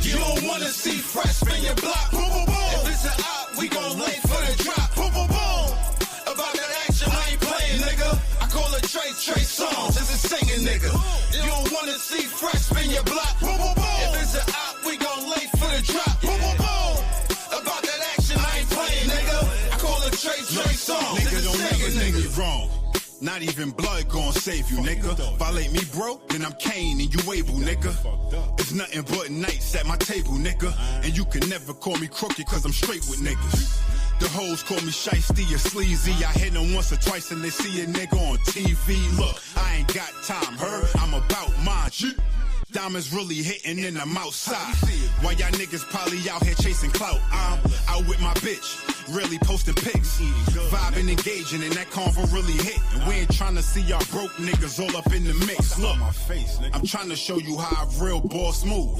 You don't wanna see fresh spin your block. Boom, boom, boom. If it's an op, we gon' lay for the drop. Boom, boom, boom. About that action, I ain't playing, nigga. I call it Trey songs. It's a singing nigga. You don't wanna see fresh spin your block. Boom, boom, boom. If it's an op, we gon' lay for the drop. Boom, boom, boom. About that action, I ain't playing, nigga. I call it Trey songs. Nigga, don't never think me wrong. Not even blood gon' save you, nigga. Violate me, bro, then I'm Kane and you able, nigga. It's nothing but nights at my table, nigga. And you can never call me crooked, cause I'm straight with niggas. The hoes call me shiesty or sleazy. I hit them once or twice and they see a nigga on TV. Look, I ain't got time, heard? I'm about mine. Diamonds really hitting and I'm outside. While y'all niggas probably out here chasing clout, I'm out with my bitch, really posting pics, vibing, engaging, and that convo really hit. And we ain't trying to see y'all broke niggas all up in the mix. Look, I'm trying to show you how I real boss move.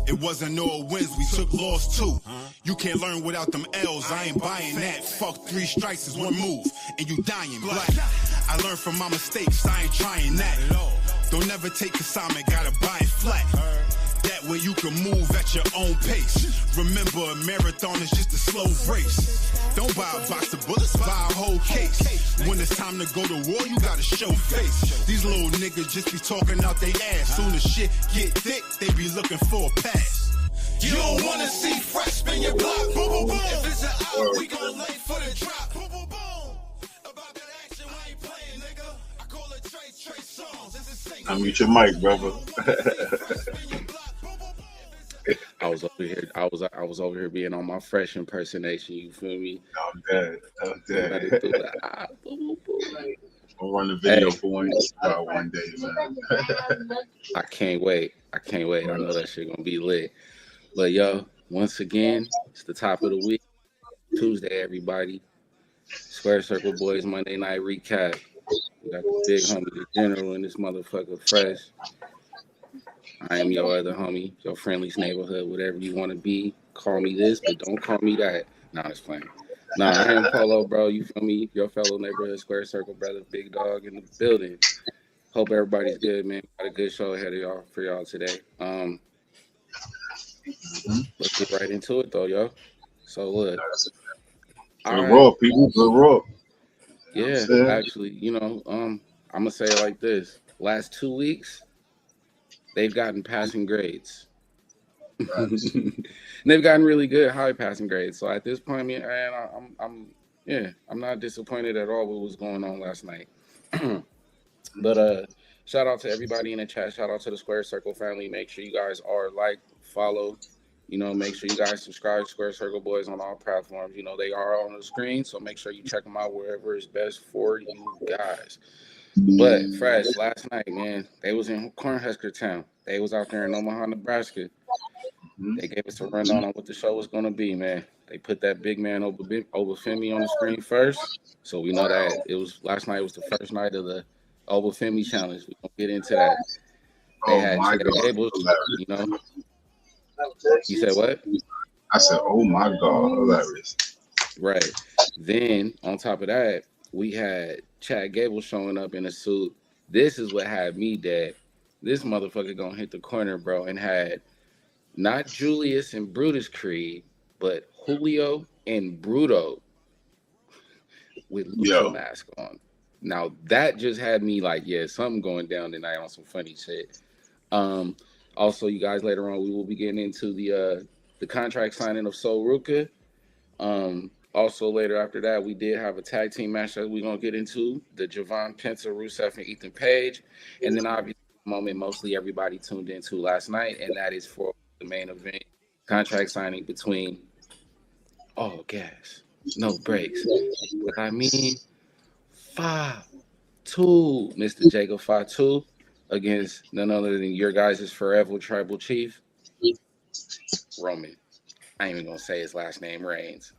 It wasn't all wins, we took loss too. You can't learn without them L's, I ain't buying that. Fuck 3 strikes is 1 move, and you dying black. I learned from my mistakes, I ain't trying that. Don't never take assignment, gotta buy it flat. That way you can move at your own pace. Remember, a marathon is just a slow race. Don't buy a box of bullets, buy a whole case. When it's time to go to war, you gotta show face. These little niggas just be talking out they ass. Soon as shit get thick, they be looking for a pass. You don't wanna see fresh spin your block. Boom, boom, boom. If it's an out, we gon' lay for the drop. Boom, boom, boom. About that action, I ain't playing, nigga. I call it Trey songs. It's a sing. Unmute your mic, brother. I was over here being on my fresh impersonation. You feel me? I'm dead. We'll run the video for one day, man. I can't wait. I know that shit gonna be lit. But yo, once again, it's the top of the week, Tuesday, everybody. Square Circle Boys Monday Night Recap. We got the big homie, the general, in this motherfucker fresh. I am your other homie, your friendly's neighborhood, whatever you want to be. Call me this, but don't call me that. Nah, it's playing. Nah, I am Polo, bro. You feel me? Your fellow neighborhood Square Circle brother, big dog in the building. Hope everybody's good, man. Got a good show ahead of y'all for y'all today. Let's get right into it, though, yo. So look, raw people, good raw. Yeah, actually, I'm gonna say it like this: last 2 weeks, they've gotten passing grades. They've gotten really good high passing grades. So at this point, man, I'm not disappointed at all with what's going on last night. But shout out to everybody in the chat. Shout out to the Square Circle family. Make sure you guys are follow. Make sure you guys subscribe to Square Circle Boys on all platforms. They are on the screen, so make sure you check them out wherever is best for you guys. But fresh last night, man, they was in Cornhusker Town. They was out there in Omaha, Nebraska. They gave us a rundown on what the show was going to be, man. They put that big man Obafemi on the screen first. So we know that last night was the first night of the Obafemi challenge. We're going to get into that. They had Chad Gables, You said what? I said, oh my God, hilarious. Right. Then on top of that, we had Chad Gable showing up in a suit. This is what had me dead. This motherfucker gonna hit the corner, bro, and had not Julius and Brutus Creed, but Julio and Bruto with Lucha mask on. Now that just had me like, yeah, something going down tonight on some funny shit. Also, you guys, later on we will be getting into the contract signing of Sol Ruka. Also, later after that, we did have a tag team match that we're going to get into, the Javon Penta, Rusev, and Ethan Page. And then, obviously, the moment mostly everybody tuned into last night, and that is for the main event contract signing between all gas, no brakes. What I mean, Fatu, Mr. Jacob Fatu, against none other than your guys' forever tribal chief, Roman. I ain't even going to say his last name, Reigns.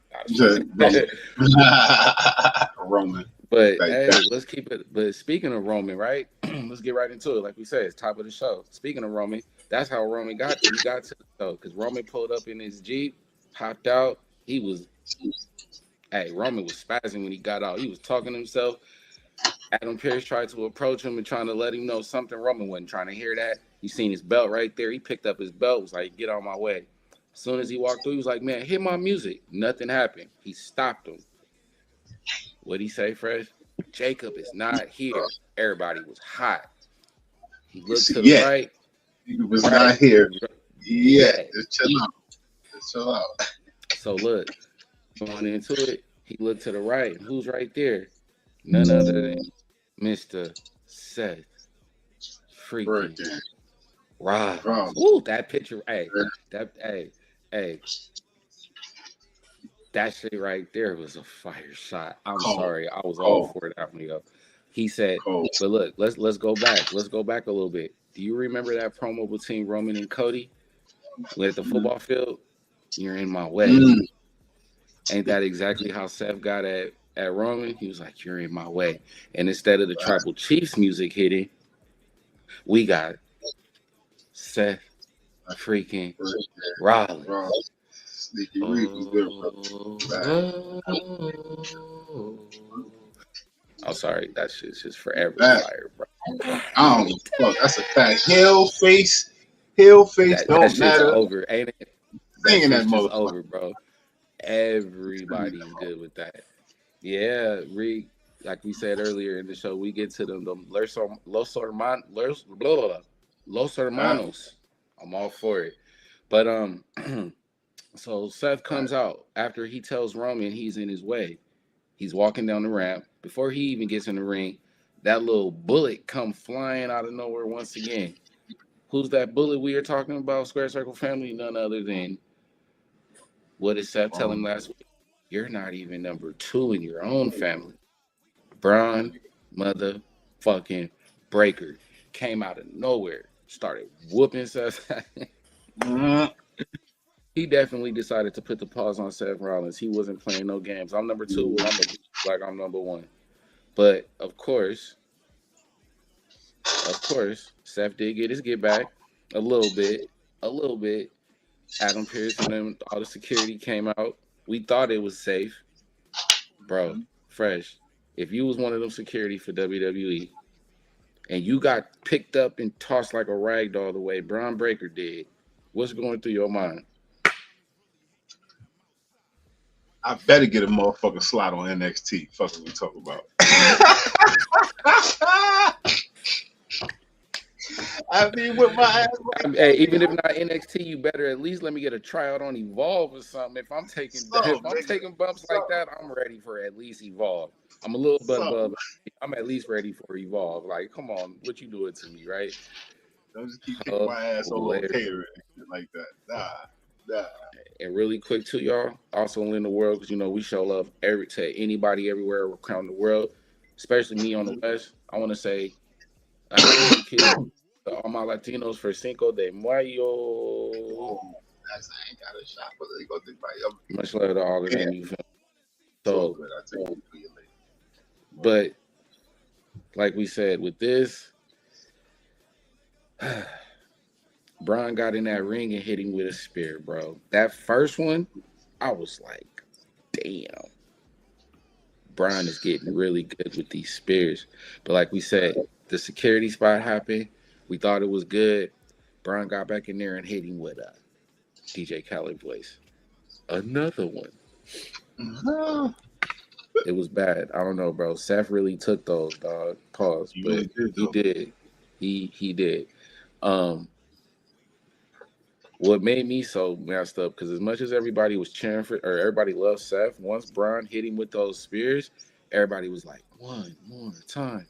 Roman. But hey, let's keep it. But speaking of Roman, right? Let's get right into it. Like we said, it's top of the show. Speaking of Roman, that's how Roman got to the show, because Roman pulled up in his Jeep, hopped out. He was Hey, Roman was spazzing when he got out. He was talking to himself. Adam Pearce tried to approach him and trying to let him know something. Roman wasn't trying to hear that. He seen his belt right there. He picked up his belt, was like, get on my way. As soon as he walked through, he was like, man, hit my music. Nothing happened. He stopped him. What'd he say, Fresh? Jacob is not here. Everybody was hot. He looked to the right. He was not here. Yeah, just chill out. Just chill out. So look, going into it, he looked to the right. And who's right there? None other than Mr. Seth freaking Rollins. Woo, that picture, hey, that shit right there was a fire shot. I'm sorry, I was all for it after me. He said, but look, let's go back. Let's go back a little bit. Do you remember that promo between Roman and Cody at the football field? You're in my way. Ain't that exactly how Seth got at Roman? He was like, you're in my way. And instead of the Tribal Chiefs music hitting, we got Seth freaking Rollins. Sneaky Reed was good, I'm sorry, that shit's just forever fire, bro. I don't give a fuck. That's a fact. Heel face don't matter. Over, ain't it? Singing that just over, bro. Everybody's good with that. Yeah, Reed, like we said earlier in the show, we get to them Los Hermanos. I'm all for it. But so Seth comes out after he tells Roman he's in his way. He's walking down the ramp. Before he even gets in the ring, that little bullet come flying out of nowhere once again. Who's that bullet we are talking about, Square Circle family? None other than, what did Seth tell him last week? You're not even number 2 in your own family. Braun motherfucking Breaker came out of nowhere, started whooping Seth. He definitely decided to put the pause on Seth Rollins. He wasn't playing no games. I'm number 2. Well, I'm number 1. But of course, Seth did get his get back a little bit. Adam Pearce and then all the security came out. We thought it was safe. Bro, Fresh, if you was one of them security for WWE and you got picked up and tossed like a rag doll the way Braun Breaker did, what's going through your mind? I better get a motherfucking slot on NXT. Fuck what we talk about. I mean, with my ass. Hey, even if not NXT, you better at least let me get a tryout on Evolve or something. If I'm taking bumps like that, I'm ready for at least Evolve. I'm a little bit above. I'm at least ready for Evolve. Like, come on, what you doing to me, right? Don't just keep kicking my ass over catering like that. Nah. And really quick too, y'all. Also in the world, because we show love to anybody everywhere around the world, especially me on the West. I want to say, all my Latinos for Cinco de Mayo. I ain't got a shot, but they go to much love to all of them. You feel? So, but like we said, with this, Braun got in that ring and hit him with a spear, bro. That first one, I was like, damn. Braun is getting really good with these spears. But like we said, the security spot happened. We thought it was good. Braun got back in there and hit him with a DJ Khaled voice. Another one. It was bad. I don't know, bro. Seth really took those, dog. Pause. But he did. He did. What made me so messed up, because as much as everybody was cheering for, or everybody loved Seth, once Braun hit him with those spears, everybody was like, one more time.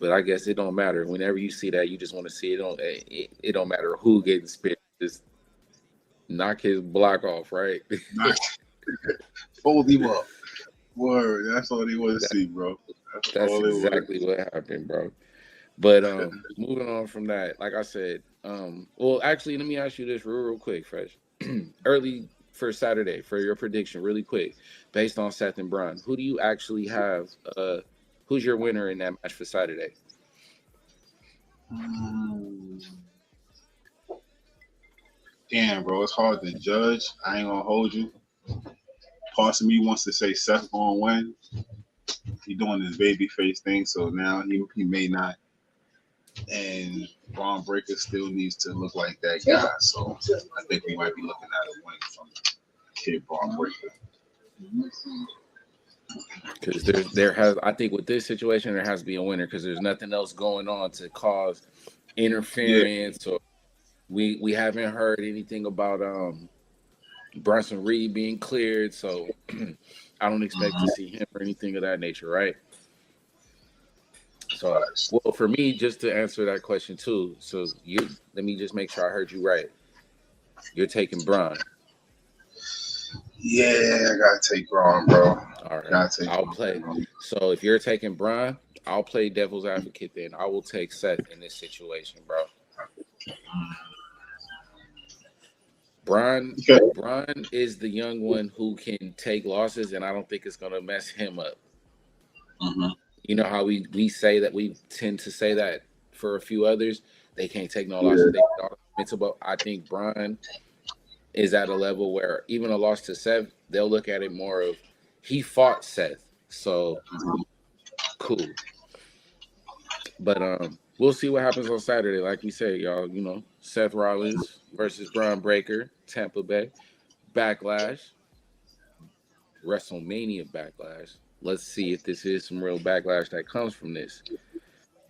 But I guess it don't matter. Whenever you see that, you just want to see it. It don't matter who getting speared. Just knock his block off, right? Fold him up. Word. That's all they want to see, bro. That's exactly what happened, bro. But moving on from that, like I said, well, actually, let me ask you this real quick, Fresh. Early for Saturday, for your prediction, really quick, based on Seth and Braun, who do you actually have? Who's your winner in that match for Saturday? Damn, bro, it's hard to judge. I ain't gonna hold you. parts of me wants to say Seth gonna win. He doing his baby face thing, so now he may not. And Braun Breaker still needs to look like that guy. So I think we might be looking at a win from kid Braun Breaker. Because there has, I think with this situation there has to be a winner because there's nothing else going on to cause interference or we haven't heard anything about Bronson Reed being cleared, so I don't expect to see him or anything of that nature, right? So, well, for me, just to answer that question too, so let me just make sure I heard you right. You're taking Braun. Yeah, I gotta take Braun, bro. All right, I'll play. So if you're taking Braun, I'll play devil's advocate. Then I will take Seth in this situation, bro. Braun is the young one who can take losses, and I don't think it's gonna mess him up. Mm-hmm. You know how we say that, we tend to say that for a few others, they can't take no losses. But I think Braun is at a level where even a loss to Seth, they'll look at it more of he fought Seth, so cool. But we'll see what happens on Saturday. Like we said, y'all, you know, Seth Rollins versus Braun Breaker, Tampa Bay, Backlash, WrestleMania Backlash. Let's see if this is some real backlash that comes from this.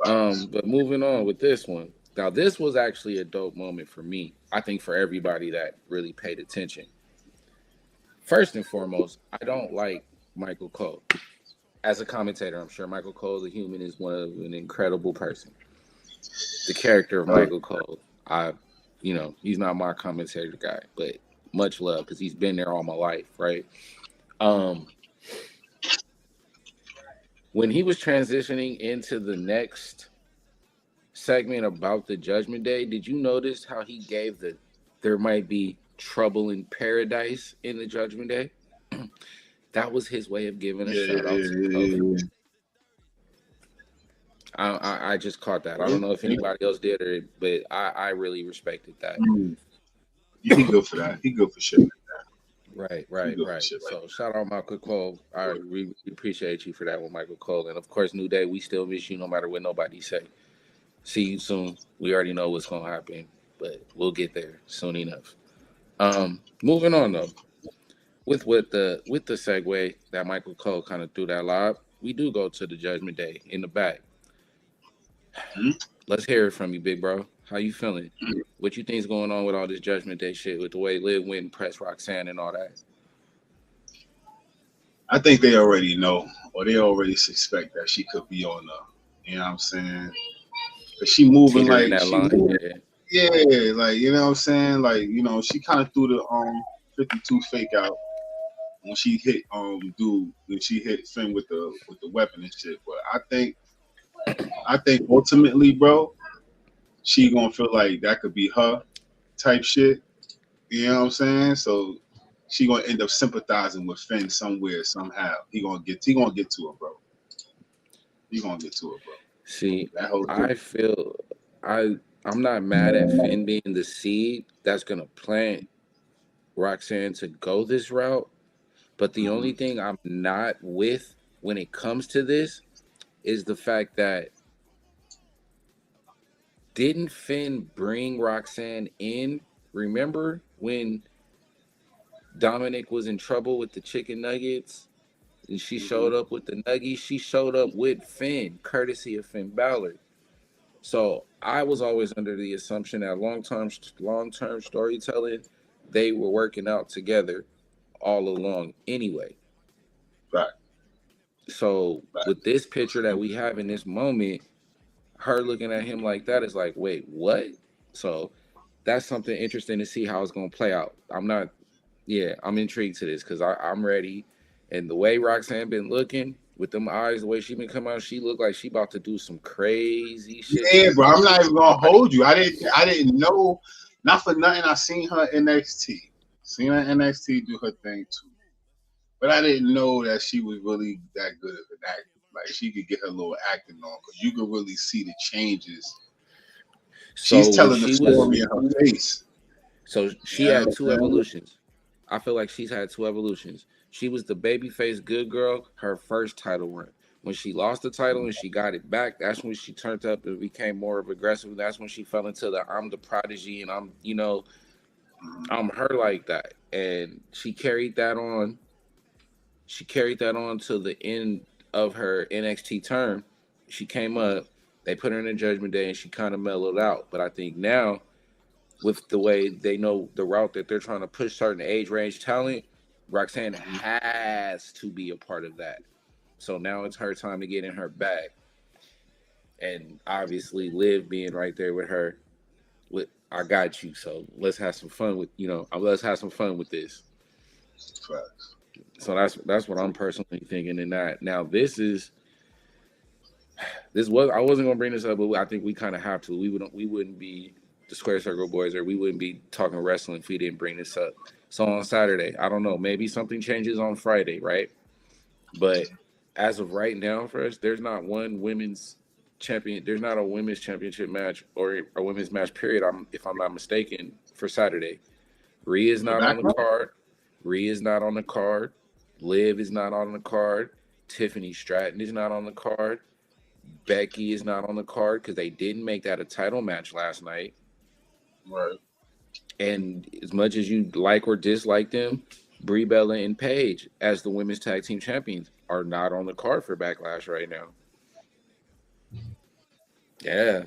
But moving on with this one. Now, this was actually a dope moment for me. I think for everybody that really paid attention. First and foremost, I don't like Michael Cole. As a commentator, I'm sure Michael Cole, the human, is an incredible person. The character of Michael Cole, he's not my commentator guy, but much love because he's been there all my life, right? When he was transitioning into the next segment about the Judgment Day, did you notice how he gave there might be trouble in paradise in the Judgment Day? That was his way of giving a shout out to Kofi. I just caught that. I don't know if anybody else did, but I really respected that. He good for that. He good for shit like that. Right. So shout out Michael Cole. We appreciate you for that one, Michael Cole. And of course, New Day, we still miss you no matter what nobody say. See you soon. We already know what's gonna happen, but we'll get there soon enough. Moving on though. With the segue that Michael Cole kind of threw that lob, we do go to the Judgment Day in the back. Let's hear it from you, big bro. How you feeling? What you think's going on with all this Judgment Day shit, with the way Liv went and pressed Roxanne and all that? I think they already know, or they already suspect that she could be on the, you know what I'm saying? But she moving like that line, like, you know what I'm saying? Like, you know, she kind of threw the 52 fake out when she hit when she hit Finn with the weapon and shit. But I think ultimately, bro, she gonna feel like that could be her type shit. You know what I'm saying? So she gonna end up sympathizing with Finn somewhere, somehow. He gonna get to her, bro. See, I feel I'm not mad at Finn being the seed that's gonna plant Roxanne to go this route. But the only thing I'm not with when it comes to this is the fact that didn't Finn bring Roxanne in? Remember when Dominic was in trouble with the chicken nuggets and she showed up with the nuggies? She showed up with Finn, courtesy of Finn Balor. So I was always under the assumption that long-term storytelling, they were working out together all along anyway. Right. So with this picture that we have in this moment, her looking at him like that is like, wait, what? So that's something interesting to see how it's going to play out. I'm intrigued to this because I'm ready. And the way Roxanne been looking with them eyes, the way she been coming out, she looked like she about to do some crazy shit. Yeah, bro, I'm not even going to hold you. I didn't know, not for nothing. I seen her NXT. Seen her NXT do her thing too. But I didn't know that she was really that good of an actor. Like, she could get her little acting on because you could really see the changes. So she's telling the story in her face. So she had two evolutions. I feel like she's had two evolutions. She was the babyface good girl, her first title run. When she lost the title and she got it back, that's when she turned up and became more of aggressive. That's when she fell into the I'm the prodigy and I'm her like that. And she carried that on. She carried that on to the end of her NXT term. She came up, they put her in a Judgment Day, and she kind of mellowed out. But I think now, with the way they know the route that they're trying to push certain age range talent, Roxanne has to be a part of that. So now it's her time to get in her bag. And obviously Liv being right there with her, with I got you. So let's have some fun with let's have some fun with this. Facts. So that's what I'm personally thinking. And that now this was I wasn't gonna bring this up, but I think we kind of have to. We wouldn't be the Square Circle Boys, or we wouldn't be talking wrestling if we didn't bring this up. So on Saturday, I don't know, maybe something changes on Friday, right? But as of right now, for us, there's not one women's champion. There's not a women's championship match or a women's match period. If I'm not mistaken, for Saturday, Rhea is not on the card. Rhea is not on the card. Liv is not on the card. Tiffany Stratton is not on the card. Becky is not on the card because they didn't make that a title match last night. Right. And as much as you like or dislike them, Brie Bella and Paige as the women's tag team champions are not on the card for Backlash right now. Yeah.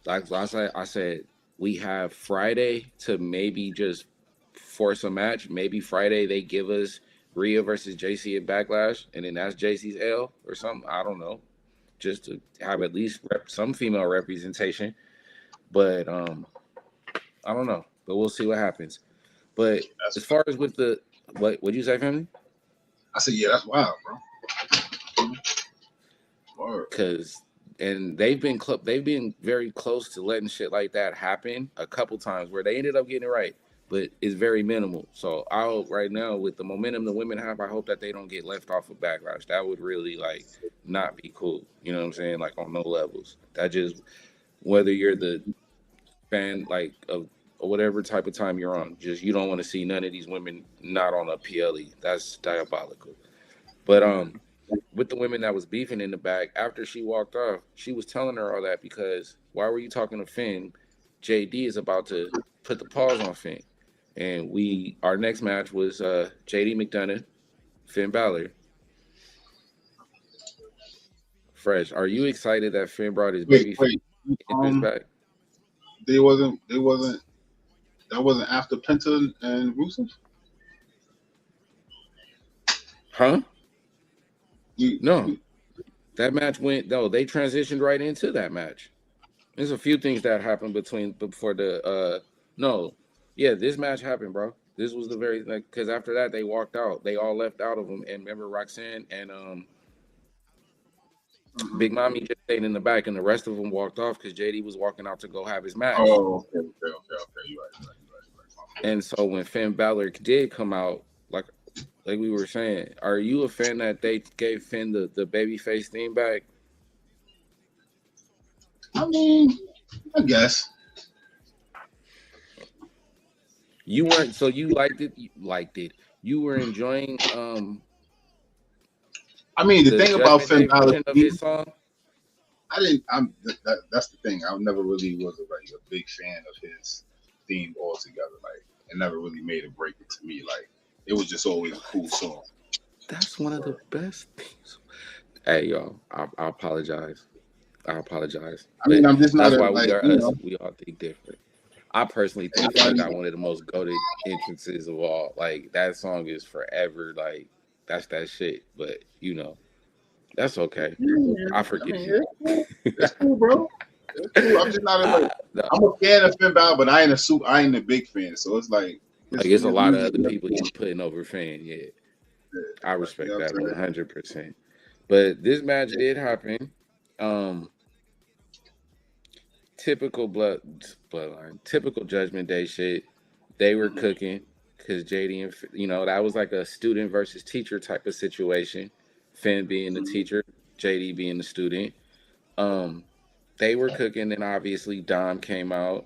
Like I said, we have Friday to maybe just force a match. Maybe Friday they give us Rhea versus JC at Backlash, and then that's JC's L or something. I don't know. Just to have at least some female representation. But I don't know. But we'll see what happens. But That's as far as with the what'd you say, family? I said, yeah, that's wild, bro. Because they've been very close to letting shit like that happen a couple times where they ended up getting it right, but it's very minimal. So I hope right now with the momentum the women have, I hope that they don't get left off of Backlash. That would really like not be cool. You know what I'm saying? Like on no levels. That just whether you're the fan like of or whatever type of time you're on, just you don't want to see none of these women not on a PLE. That's diabolical. But with the women that was beefing in the back, after she walked off, she was telling her all that because why were you talking to Finn? JD is about to put the pause on Finn. And our next match was JD McDonough, Finn Balor. Fresh, are you excited that Finn brought his baby back? That wasn't after Penta and Rusev? Huh? No. That match they transitioned right into that match. There's a few things that happened before the this match happened, bro. This was the very because after that they walked out. They all left out of them. And remember Roxanne and Big Mommy just stayed in the back, and the rest of them walked off because JD was walking out to go have his match. Oh, okay. You're right. And so when Finn Balor did come out, like we were saying, are you a fan that they gave Finn the babyface theme back? I mean, I guess. You weren't, so you liked it. You were enjoying. I mean, the thing about Finn Balor, that's the thing. I never really was a big fan of his theme altogether. Like, it never really made a break it to me. Like, it was just always a cool song. That's one of the best things. Hey, y'all, I apologize. I mean, I'm just not. That's why we are us. We all think different. I personally think I got one of the most goated entrances of all. Like, that song is forever. Like, that's that shit. But that's okay. I forgive you. That's cool, bro. That's cool. I'm just not I'm a fan of Finn Balor, but I ain't a big fan. So it's like it's a lot of other people he's putting over Finn. Yeah, I respect that 100%. But this match did happen. Typical bloodline, typical Judgment Day shit. They were cooking because JD and that was like a student versus teacher type of situation. Finn being the teacher, JD being the student. They were cooking, and obviously Dom came out,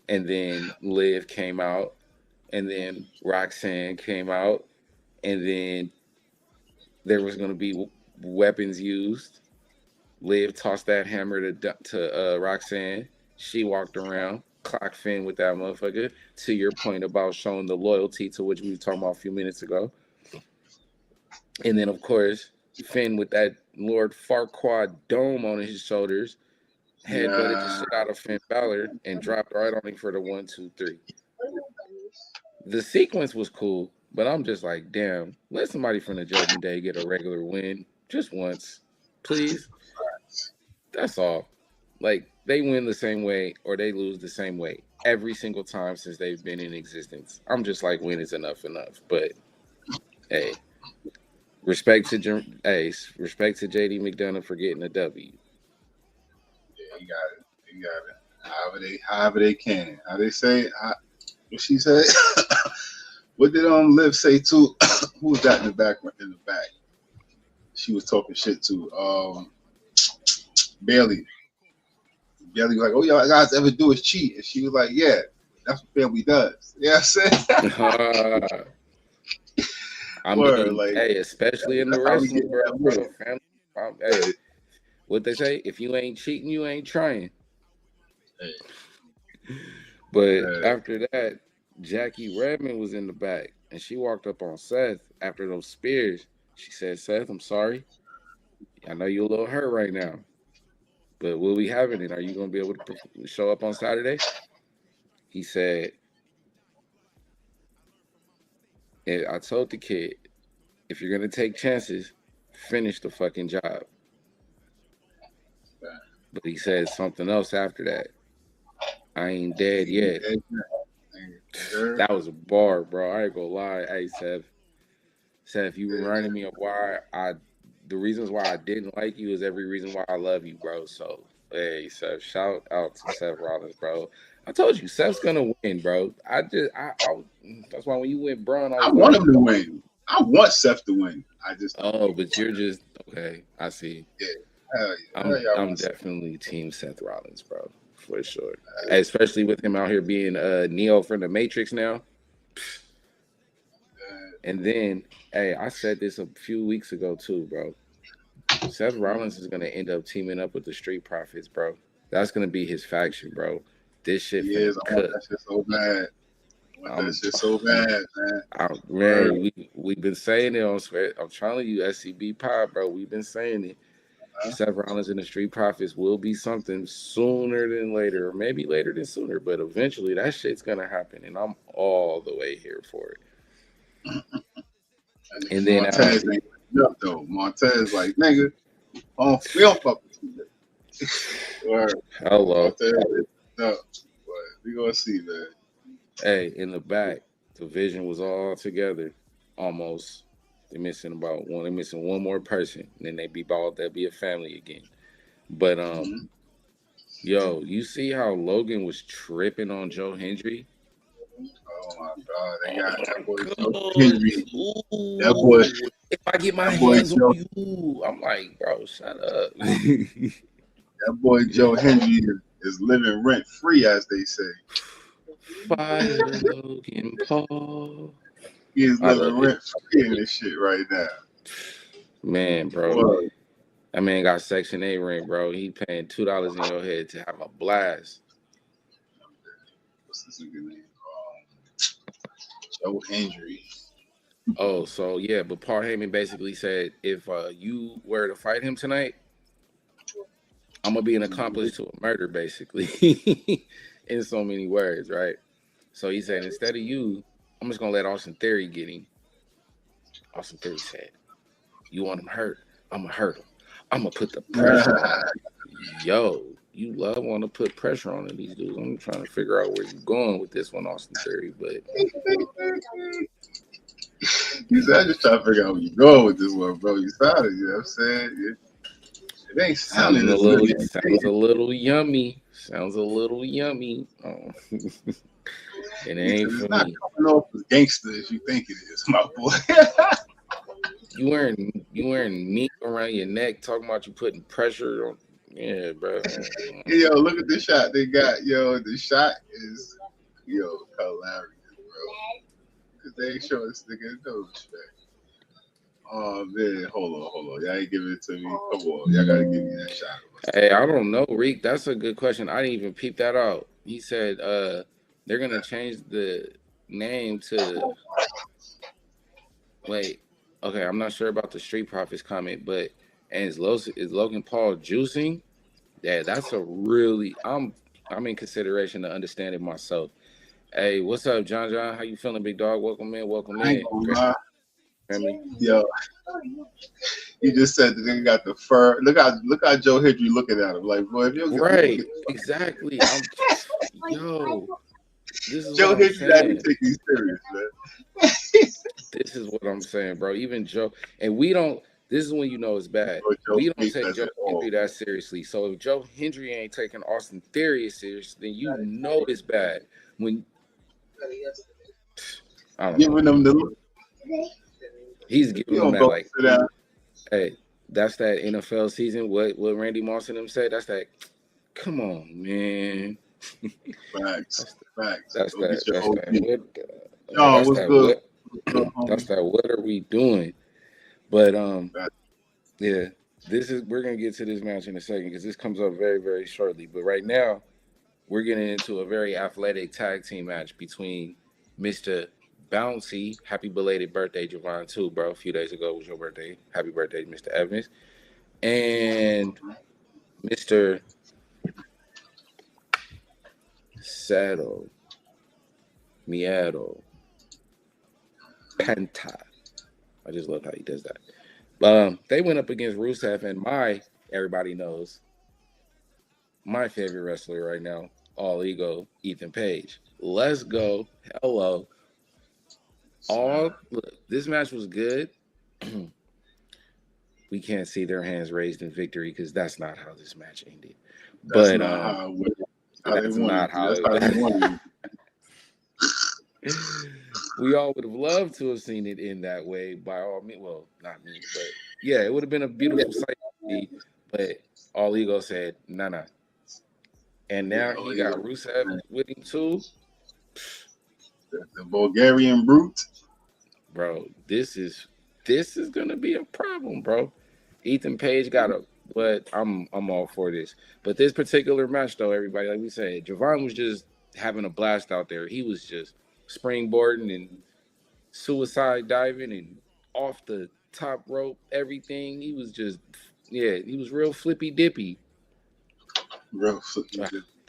and then Liv came out, and then Roxanne came out, and then there was going to be weapons used. Liv tossed that hammer to Roxanne. She walked around, clock Finn with that motherfucker. To your point about showing the loyalty to which we were talking about a few minutes ago. And then, of course, Finn with that Lord Farquaad dome on his shoulders, headbutted the Nah, shit out of Finn Balor and dropped right on him for the 1, 2, 3. The sequence was cool, but I'm just like, damn, let somebody from the Judgment Day get a regular win just once, please. That's all. Like, they win the same way or they lose the same way every single time since they've been in existence. I'm just like, when is enough? But hey, respect to JD McDonough for getting a W. yeah, he got it. He got it. However they can. How they say? What she said? What did Liv say too? Who was that in the back? In the back, she was talking shit to Bailey. Bailey was like, "Oh, y'all guys ever do is cheat?" And she was like, "Yeah, that's what family does." Yeah, you know what I'm saying. I Word, mean, like hey, especially in the that's how we get wrestling that world, win. bro. Family, hey, what they say? If you ain't cheating, you ain't trying. But after that, Jackie Redmond was in the back, and she walked up on Seth after those spears. She said, "Seth, I'm sorry. I know you're a little hurt right now, but we'll be having it. Are you gonna be able to show up on Saturday?" He said, and I told the kid, if you're gonna take chances, finish the fucking job. But he said something else after that. I ain't dead yet. That was a bar, bro. I ain't gonna lie. Hey, Seth, you reminded me of the reasons why I didn't like you is every reason why I love you, bro. So, hey, Seth, shout out to Seth Rollins, bro. I told you, Seth's gonna win, bro. That's why when you went Braun, I I was want like, him to win. I want Seth to win. I just don't oh, think but you're just okay. I see. yeah. Hell yeah. Hell yeah, I I'm want Seth. definitely team Seth Rollins, bro, for sure. Especially with him out here being Neo from the Matrix now. And then, hey, I said this a few weeks ago too, bro. Seth Rollins is gonna end up teaming up with the Street Profits, bro. That's gonna be his faction, bro. This shit He finna is. I want cook. that shit so bad. I want that shit so I'm, bad, man. man, we've been saying it on Sweat. I'm telling you, SCB Pod, bro. We've been saying it. Seth Rollins and the Street Profits will be something sooner than later, or maybe later than sooner, but eventually that shit's gonna happen, and I'm all the way here for it. And then Montez ain't up though. Montez like, nigga, we don't fuck with you. hello. Montez is up. But we gonna see, man. Hey, in the back, the vision was all together, almost. They're missing one more person, and then they'll be a family again. But yo, you see how Logan was tripping on Joe Hendry? Oh my god, they got that boy Joe God. Henry. That boy, If I get my that boy hands Joe, on you, I'm like, bro, shut up. that boy Joe Henry is living rent free, as they say. Fire Logan Paul. He is I love living it. rent free in this shit right now. Man, bro. Boy, That man got Section 8 rent, bro. He paying $2 in your head to have a blast. what's this nigga name? Joe Henry. Oh, so yeah, but Paul Heyman basically said if you were to fight him tonight, I'm gonna be an accomplice to a murder, basically, in so many words, right? So he said instead of you, I'm just gonna let Austin Theory get him. Austin Theory said, "You want him hurt? I'm gonna hurt him. I'm gonna put the pressure on him." Yo, you love want to put pressure on these dudes. I'm trying to figure out where you're going with this one, Austin Theory, but He said, I just trying to figure out where you going with this one, bro. You sounded, you know what I'm saying? It ain't sounding as good as sounds a little yummy. Sounds a little yummy. Oh. It ain't for it's not me. coming off as gangster as you think it is, my boy. You wearing meat around your neck, talking about you putting pressure on. Yeah, bro. Yo, look at the shot they got. Yo, the shot is hilarious, bro. They show this nigga no respect. Oh man, hold on. Y'all ain't giving it to me. Come on, y'all gotta give me that shot. Hey, I don't know, Reek. That's a good question. I didn't even peep that out. He said they're gonna change the name to wait. Okay, I'm not sure about the Street Profits comment, but and is Logan Paul juicing? Yeah, that's a really I'm in consideration to understand it myself. Hey, what's up, John? How you feeling, big dog? Welcome in, welcome I ain't in. gonna Great lie. family. Yo, you just said the nigga got the fur. Look how Joe Hendry looking at him. Like, boy, if you don't Right, get exactly. Yo, this is what Joe I'm Hendry, that he saying. take these serious, man. This is what I'm saying, bro. Even Joe, and we don't. This is when you know it's bad. But Joe We don't Gates take does Joe it all. Hendry that seriously. So if Joe Hendry ain't taking Austin Theory serious, then you know it's bad. When I don't know, Giving them the he's you giving them don't that go like, sit down. hey, that's that NFL season. What Randy Moss and them said. That's that. Come on, man. Facts. That's Go get that. your That's OG. that. John, That's what's that. good? What? That's that. What are we doing? But yeah. We're gonna get to this match in a second because this comes up very, very shortly. But right now, we're getting into a very athletic tag team match between Mr. Bouncy. Happy belated birthday, Javon, too, bro. A few days ago was your birthday. Happy birthday, Mr. Evans. And Mr. Saddle Miedo Penta. I just love how he does that. They went up against Rusev and everybody knows, my favorite wrestler right now, All Ego, Ethan Page. Let's go. Hello. Look, this match was good. We can't see their hands raised in victory because that's not how this match ended. That's But not how it went. How they that's wanted not to. how That's it how they wanted we all would have loved to have seen it in that way by all means. Well, not me, but yeah, it would have been a beautiful sight to see. But All Ego said, nah. And now he got Rusev with him too. the Bulgarian brute. Bro, this is gonna be a problem, bro. Ethan Page got but I'm all for this. But this particular match though, everybody, like we said, Javon was just having a blast out there. He was just springboarding and suicide diving and off the top rope, everything. He was just he was real flippy dippy. Real flippy.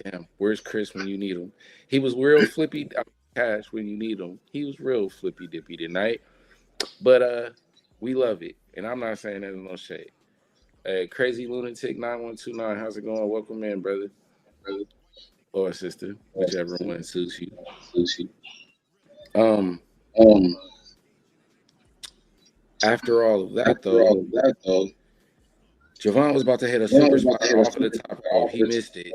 Damn, where's Chris when you need him? He was real flippy cash when you need him. He was real flippy dippy tonight. But we love it. And I'm not saying there's no shade. Crazy Lunatic 9129, how's it going? Welcome in, brother. Or sister, whichever one suits you. After all of that though, Javon was about to hit a super spot off of the top rope. He missed it.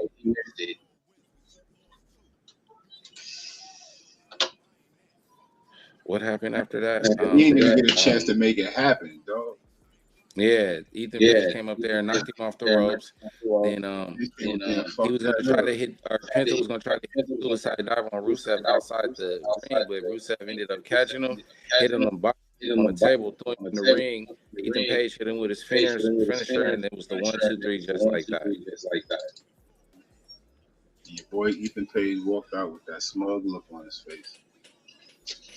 What happened after that? He didn't even get a chance to make it happen, dog. Yeah, Ethan Page came up there and knocked him off the ropes. Then he was gonna try to hit, or Penta was gonna try to hit a suicide dive on Rusev outside the ring, but Rusev ended up catching him, hitting him on the table, throwing him in the ring. Ethan Page hit him with his finisher, and it was the 1, 2, 3, just like that. Your boy Ethan Page walked out with that smug look on his face.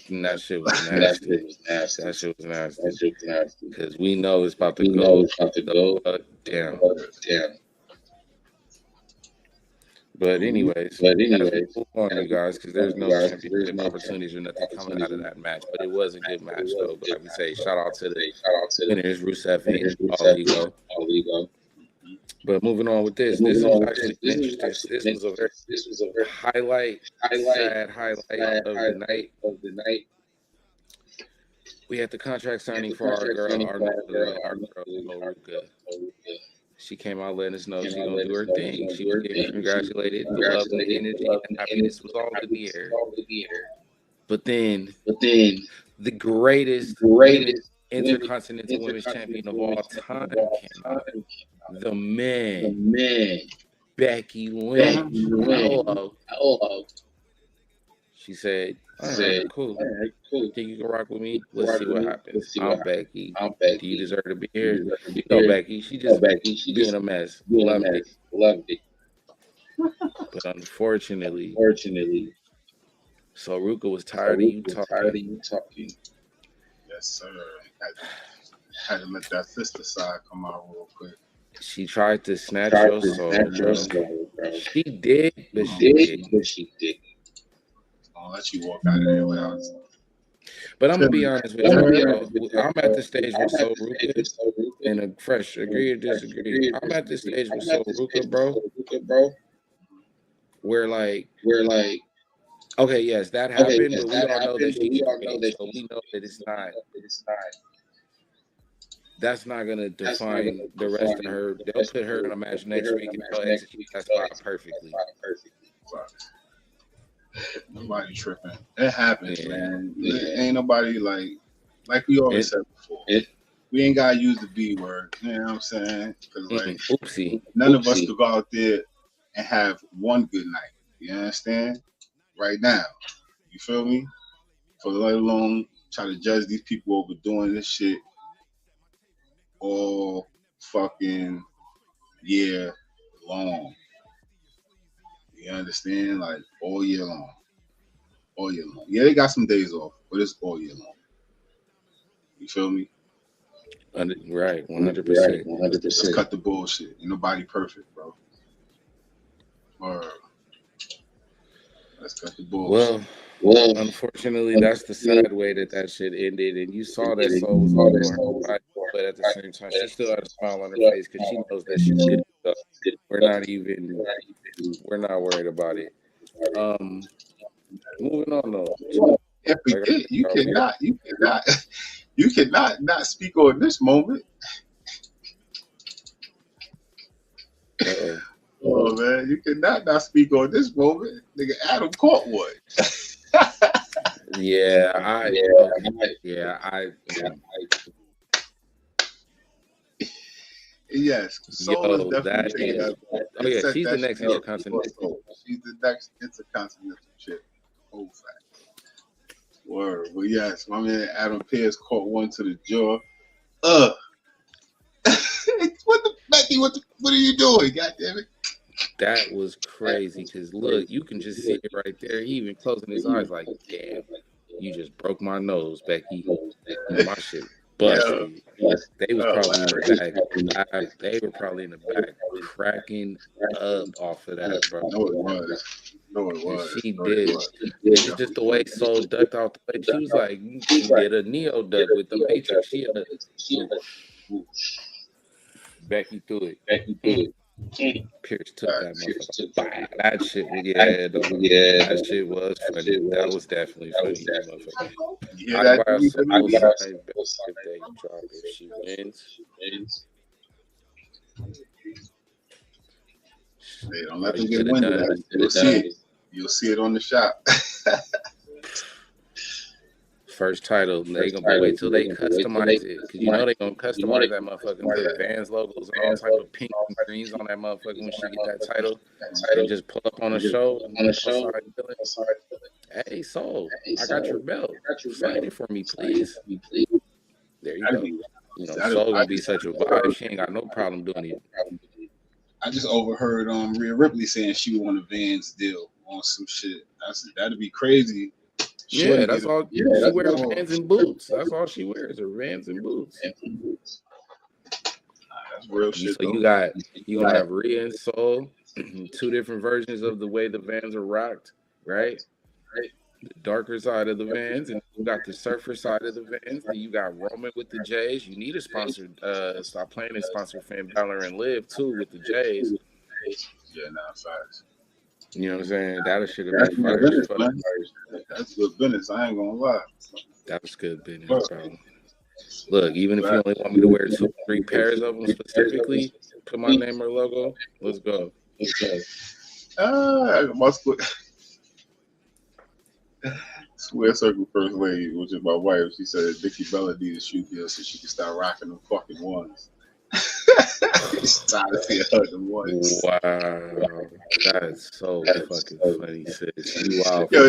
And that shit was nasty. That shit was nasty. Because we know it's about to go. Damn. But anyways, as we move on, you guys, because there's no championship opportunities or nothing coming out of that match. But it was a good match, though. But like we say, shout out to the winners, Rusev and All Ego. But moving on with this was actually interesting. This was a very sad highlight of the night. We had the contract signing for our girl, Ruka. She came out letting us know she's gonna do her thing. She was getting congratulated. The love and the energy and happiness was all in the air. But then the greatest intercontinental women's champion of all time came out. The man, Becky Lynch. Hello. She said, all right, cool. Think you can rock with me? Let's see what happens. I'm Becky. Do you deserve to be here? You know Becky. She just being a mess. Loved it. But unfortunately, so Ruka was tired of you talking. Yes, sir. Had to let that sister side come out real quick. She tried to snatch your soul, bro. She did, but she did. I'll let you walk out of there without. But I'm gonna be honest with you, bro. I'm at the stage with So Ruka and a fresh agree or disagree. I'm at the stage with So Ruka, bro. Where like, okay, yes, that happened, but we all know that she's straight, so we know that it's not. That's not gonna define the rest of her. They'll put her in a match next week and they'll execute that spot perfectly. Nobody tripping. It happens, man. Ain't nobody like we always said before. We ain't gotta use the B word. You know what I'm saying? Because oopsie. None of us could go out there and have one good night. You understand? Right now. You feel me? For let alone try to judge these people over doing this shit all fucking year long. You understand? Like all year long. All year long. Yeah, they got some days off, but it's all year long. You feel me? Right, 100%. Let's cut the bullshit. Ain't nobody perfect, bro. Or let's cut the bullshit. Well, unfortunately, that's the sad way that shit ended, and you saw that Soul was all over her body, but at the same time, she still had a smile on her face because she knows that she's good. So we're not worried about it. Moving on though. If we did, you cannot not speak on this moment. Uh-oh. Oh man, you cannot not speak on this moment. Nigga, Adam caught one. Yes. Soul is definitely she's the next intercontinental. She's the next intercontinental chick. Old fact. Word. Well, yes, my man Adam Pearce caught one to the jaw. What are you doing? God damn it. That was crazy because look, you can just see it right there. He even closing his eyes like, damn, you just broke my nose, Becky. My shit busted. They was probably in the back. They were probably in the back cracking up off of that, bro. No, it was. She did. It's just the way Soul ducked out the way. She was like, she did a Neo duck with the Matrix. She had Becky threw it. Pierce took that motherfucker. That shit, that shit was funny. That was definitely funny. I buy Soul side if they drop. If she wins. Hey, don't let them get winded. You'll see it on the shop. First title, they gonna wait till they customize it, because you know they gonna customize that motherfucker and put Vans logos and all type of pink and greens on that motherfucker when she get that title, and just pull up on a show. Hey, Soul, I got your belt. Sign it for me, please. There you go. You know, Soul gonna be such a vibe. She ain't got no problem doing it. I just overheard Rhea Ripley saying she would want a Vans deal on some shit. That'd be crazy. Yeah, that's all. She wears Vans and boots. That's all she wears are Vans and boots. That's real shit. So you gonna have Rhea and Soul, two different versions of the way the Vans are rocked, right? The darker side of the Vans, and you got the surfer side of the Vans. Then you got Roman with the J's. You need a sponsor. Stop playing and sponsor Finn Balor and Liv too with the J's. Yeah, facts. You know what I'm saying? That should have been fire. That's good business. I ain't gonna lie. That was good business, bro. Look, even if you only want me to wear 2-3 pairs of them specifically, put my name or logo. Let's go. Square Circle First Lady, which is my wife, she said Nikki Bella needed a shoe deal so she could start rocking them fucking ones. She's tired of seeing her them ones. Wow, that is so fucking funny, sis. You wild. Yo,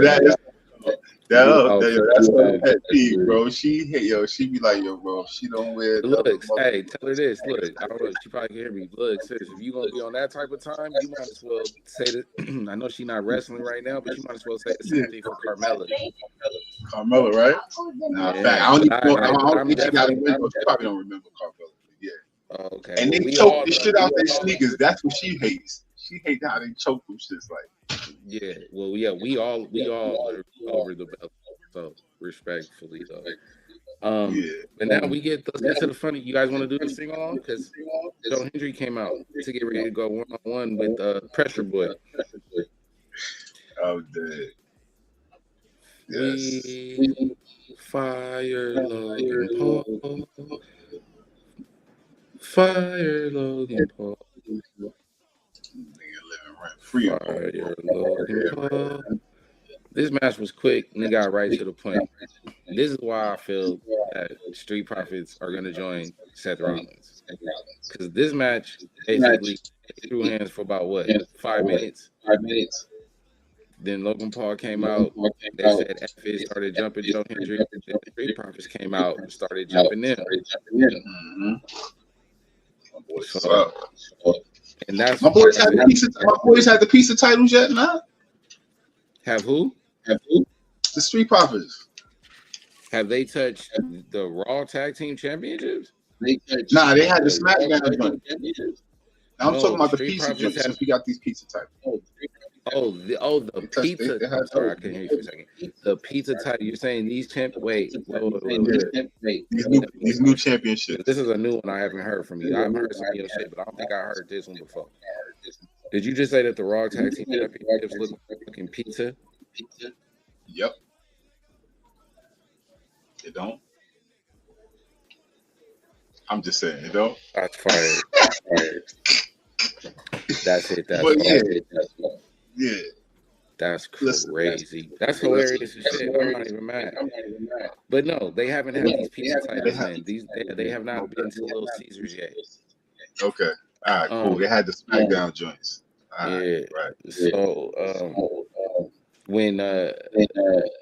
That's her pet peeve, bro. She be like, yo, bro, she don't wear Look, hey, tell her this. Look, I don't know. She probably can hear me. Look, sis, if you gonna be on that type of time, you might as well say that. I know she's not wrestling right now, but you might as well say the same thing for Carmella. Carmella, right? Nah, Yeah, fact. I don't I'm think she got a win. She probably don't remember Carmella. Yeah. Oh, okay. And well, they choke the shit out their sneakers. That's what she hates. She hates how they choke them shits. Like, yeah. Well, yeah. We all are over the belt. So respectfully, though. yeah. But now let's get to the funny. You guys want to do this thing along? Because Joe Hendry came out to get ready to go 1-on-1 with Pressure Boy. Oh, dead. Yes. We fire Logan Paul. Fire Logan Paul. Fire Logan Paul. This match was quick and it got right to the point. This is why I feel that Street Profits are going to join Seth Rollins. Because this match basically threw hands for about 5 minutes. 5 minutes. Then Logan Paul came out. They said F it, started jumping Joe Hendry. Then the Street Profits came out and started jumping in. Mm-hmm. So, and that's my boys had the piece of titles yet, nah? Have who? The Street Profits. Have they touched the Raw Tag Team Championships? Nah, they had the SmackDown joint. I'm talking about the pizza joint. Since we got these pizza titles. The pizza. I'm sorry, I couldn't hear you for a second. The pizza title. You're saying these Wait. These new championships. This is a new one I haven't heard from you. I've heard some of your shit, but I don't think I heard this one before. Did you just say that the Raw Tag Team Championships look like fucking pizza? Yep. It don't. I'm just saying, it don't. That's fire. That's it. Yeah. That's crazy. That's hilarious as shit. I'm not even mad. But no, they haven't had these pizza titles in. They have not been to Little Caesars yet. Okay. All right, cool. They had the SmackDown joints. Right. So when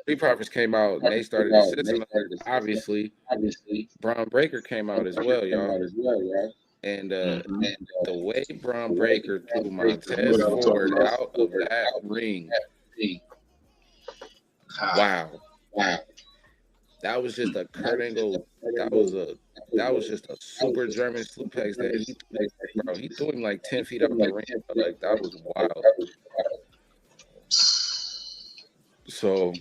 Street Profits came out and they started assisting, obviously Braun Breaker came out as well, y'all. And the way Braun Breaker threw Montez Ford out of that ring, wow, that was just a Kurt Angle. That was just a super German suplex that he threw him like 10 feet up the ring. Like that was wild. So,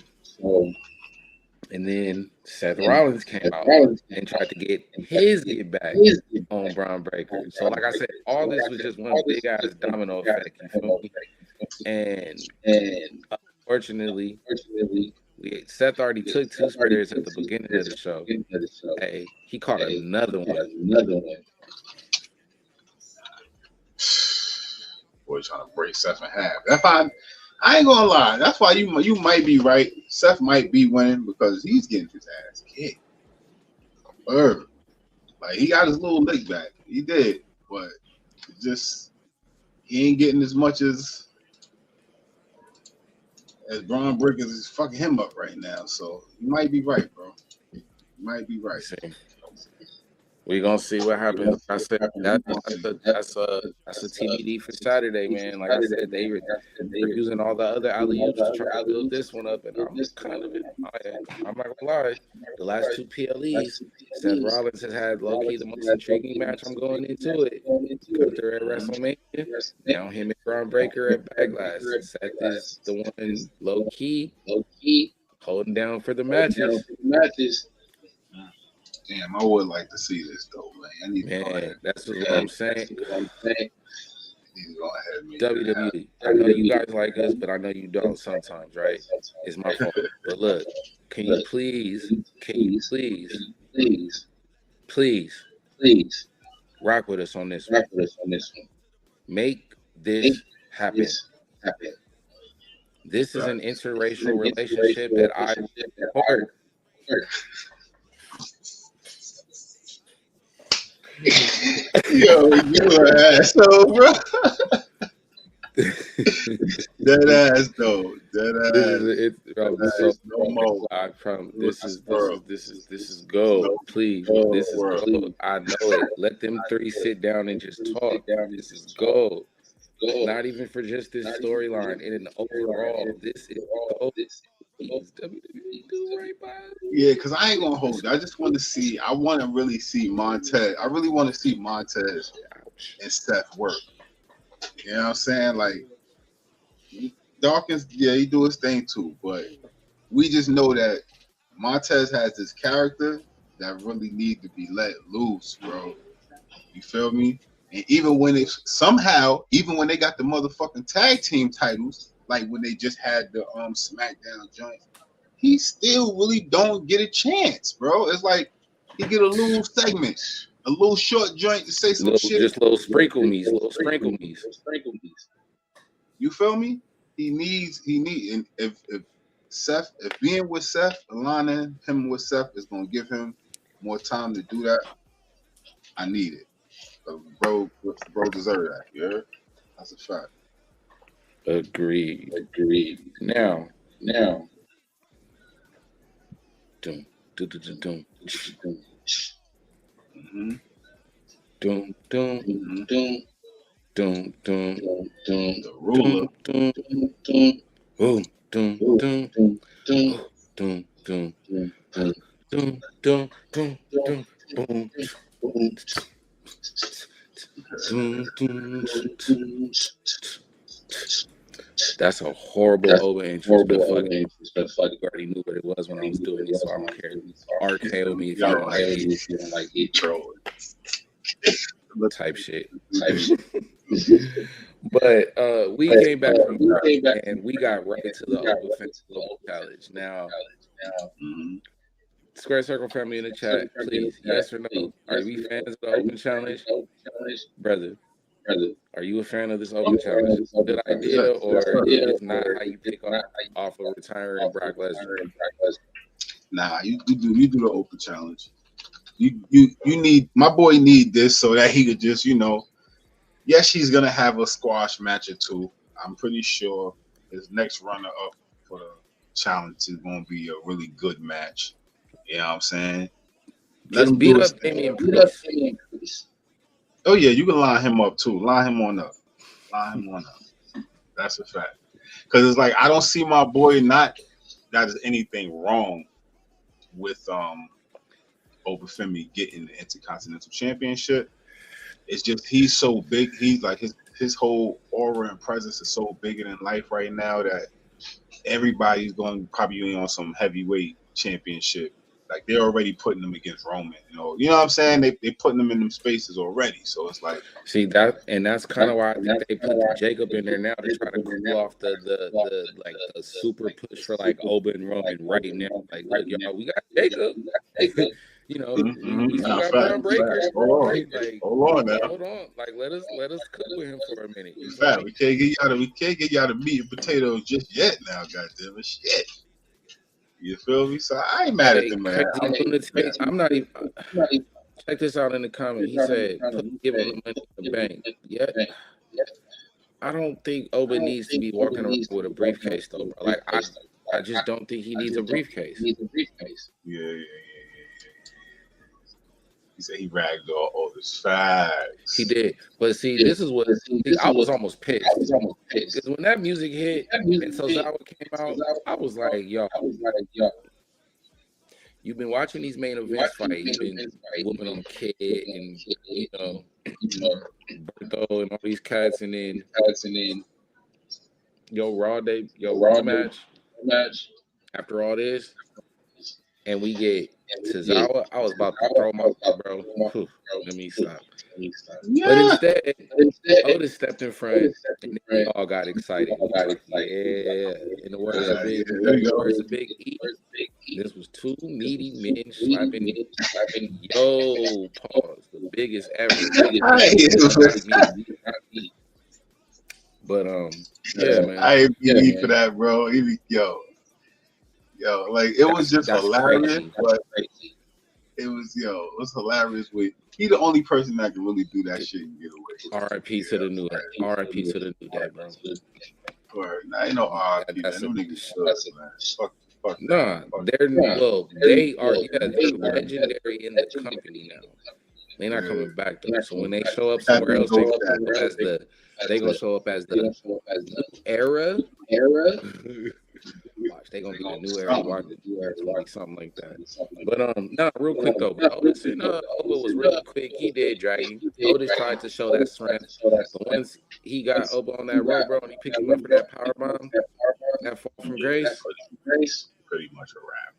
and then Seth Rollins came out and tried to get his get back on Braun Breaker. So, like I said, all this was just one big ass domino effect. You feel me? And unfortunately, Seth already took 2 spears at the beginning of the show. Hey, he caught another one. Boy, trying to break Seth in half. I ain't gonna lie. That's why you might be right. Seth might be winning because he's getting his ass kicked. Like he got his little lick back. He did, but just he ain't getting as much as Braun Breaker is fucking him up right now. So you might be right, bro. You might be right. We're gonna see what happens. I said that's a TBD for Saturday, man. Like I said, they're using all the other alley-oops to try to build this one up, and I'm kind of I'm not gonna lie. The last 2 PLEs, Seth Rollins has had low-key the most intriguing match. I'm going into it. Gunther at WrestleMania, now him and Braun Breaker at Backlash. Seth is the one low-key holding down for the matches. Damn, I would like to see this though, man. That's what I'm saying. WWE. I know you guys like us, but I know you don't sometimes, right? It's my fault. But look, can you please rock with us on this one. Make this happen. This is an interracial relationship that I support. Yo, you an asshole, bro. Dead ass though. Dead This ass. is it, bro. Dead So ass. No more. I promise. That's world. This is gold. No Please, more this is world. gold. I know it. Let them three sit down and just talk. This is gold. Not even for just this storyline. And in overall, this is gold. WWE do right by us. Yeah, because I ain't gonna hold you. I just want to see. I want to really see Montez. I really want to see Montez and Seth work. You know what I'm saying? Like Dawkins, yeah, he do his thing too, but we just know that Montez has this character that really need to be let loose, bro. You feel me? And even when it somehow, even when they got the motherfucking tag team titles, like when they just had the SmackDown joint, he still really don't get a chance, bro. It's like he get a little segment, a little short joint to say some shit. Just little sprinkle me's. You feel me? He needs, and if being with Seth, aligning him with Seth is gonna give him more time to do that, I need it. Bro deserve that. Yeah, that's a fact. Agreed. Now. Doom. Mm-hmm. Doom. The ruler. That's a horrible over entrance, but fuck, you already knew what it was when I was doing it, so I don't care. RKO me if you don't like it. Troll. Type shit. But we came back from and we got right to the Open Challenge. Now, Square Circle family in the chat, please, yes or no? Are we fans of the Open Challenge? Brother, are you a fan of this Open Challenge? Is it a good idea, or it's not how you pick off of retiring Brock Lesnar? Nah, you do the Open Challenge. You need, my boy need this so that he could just, yes, he's gonna have a squash match or two. I'm pretty sure his next runner up for the challenge is gonna be a really good match. You know what I'm saying? Just beat up Damian Priest. Oh yeah, you can line him up too. Line him on up. That's a fact. Because it's like I don't see my boy not that there's anything wrong with Obafemi getting the Intercontinental Championship. It's just he's so big. He's like his whole aura and presence is so bigger than life right now that everybody's going probably on some heavyweight championship. Like they're already putting them against Roman. You know what I'm saying? They putting them in them spaces already. So it's like see that, and that's kind of why I think they put Jacob in there now to try to cool off the super push for like Oba and Roman right now. Like, look, y'all, we got Jacob. We still got Braun Breaker. Right? Like, hold on. Like, let us cook with him for a minute. In fact, we can't get y'all the meat and potatoes just yet. Now, goddamn it, shit. You feel me? So I ain't mad at them, man. I'm not even. Check this out in the comment. He said, "Give him the money in the bank." Yeah. I don't think Oba needs to be walking around with a briefcase, though, bro. Like, I just don't think he needs a briefcase. Yeah. He said he ragged all his facts. He did. But see, this is what I was almost pissed. Because when that music hit and Tozawa came out, I was like, yo. You've been watching these main events fight. You've been whooping on Kid and Berto and all these cats, and then Raw match. After all this, and we get Tozawa, I was about to throw my bro. Let me stop. Yeah. But instead, Otis stepped in front, and we all got excited. Yeah, in the words of Big E, this was two meaty men slapping. Yo, pause. The biggest ever. But yeah, man. I ain't need for that, bro. Yo, like it was just hilarious, crazy. But it was hilarious. He the only person that can really do that shit and get away. R.I.P. to the new day. R.I.P. to the new day, bro. Or nah, ain't no RP, man. That's Them a niggas good, man. Fuck that. nah. Fuck They're well, they are they're legendary in the company now. They're not yeah. coming back though. So when they show up Had somewhere to else, they go gonna with that. show up as they gonna show up as the era. Watch, they gonna be the new era. Watch, it's gonna be something like that. But no, real quick though. But Otis and Oba was really quick. He did dragging. Otis tried to show that strength, but once he got Oba on that road, bro, and he picked him up for that power bomb, that fall from grace. Pretty much a wrap.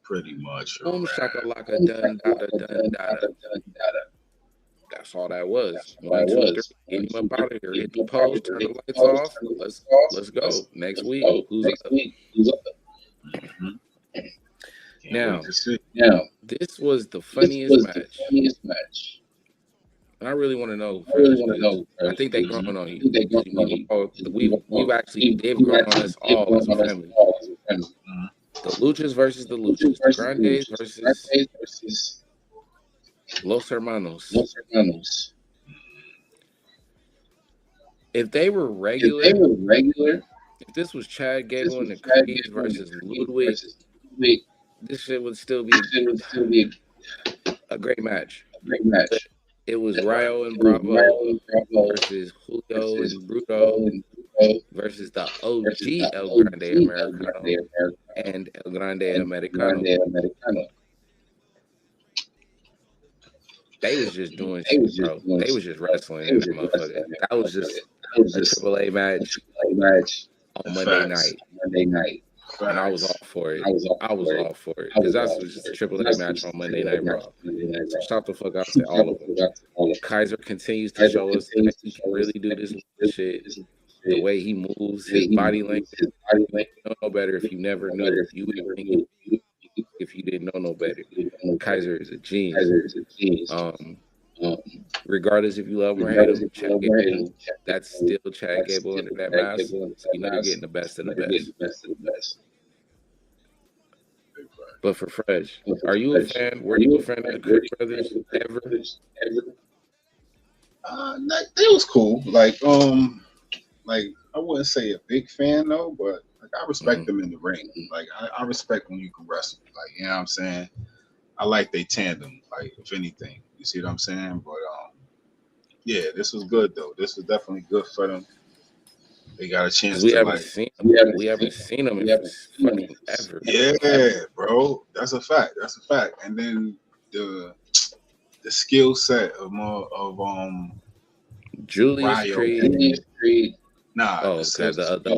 Pretty much a Boom wrap. shakalaka dun dada dun dada. That's all that was. 1, 2, 3. Get him up out of here. Hit the post. Turn the lights off. Let's go. Next week. Who's up? Mm-hmm. Now, this was the funniest match. And I really want to know. I think they've grown on you. They've grown on us all as a family. The Luchas versus the Luchas. The Grandes versus Los Hermanos. If they were regular, if this was Chad Gable and the Creeds versus Ludwig, this shit would still be a great match. But it was Rayo and Bravo versus Julio and Bruto versus the OG El Grande Americano and El Grande Americano. They was just doing shit, bro. They was just wrestling in that motherfucker. That was just a AAA match on Monday night. And I was all for it. I was all for it. Because that was just a AAA match on Monday Night Raw. So stop the fuck out to all of them. Kaiser continues to show us that he can really do this shit. The way he moves, his body language. You don't know better if you never knew. You would think if you didn't know no better. Kaiser is a genius. Regardless if you love him or hate him, Chad Gable, that's still Chad Gable under that mask. So you know you're getting the best of the best. But for Fresh, are you a fan? Were you a fan of the Cook brothers ever? It was cool. Like I wouldn't say a big fan though, but like I respect them in the ring. Like I respect when you can wrestle. Like you know what I'm saying. I like they tandem. Like if anything, you see what I'm saying. But yeah, this was good though. This was definitely good for them. They got a chance we to haven't like. We haven't seen them in fucking ever. Yeah, bro, that's a fact. And then the skill set of Julius Creed. Nah, oh, okay. The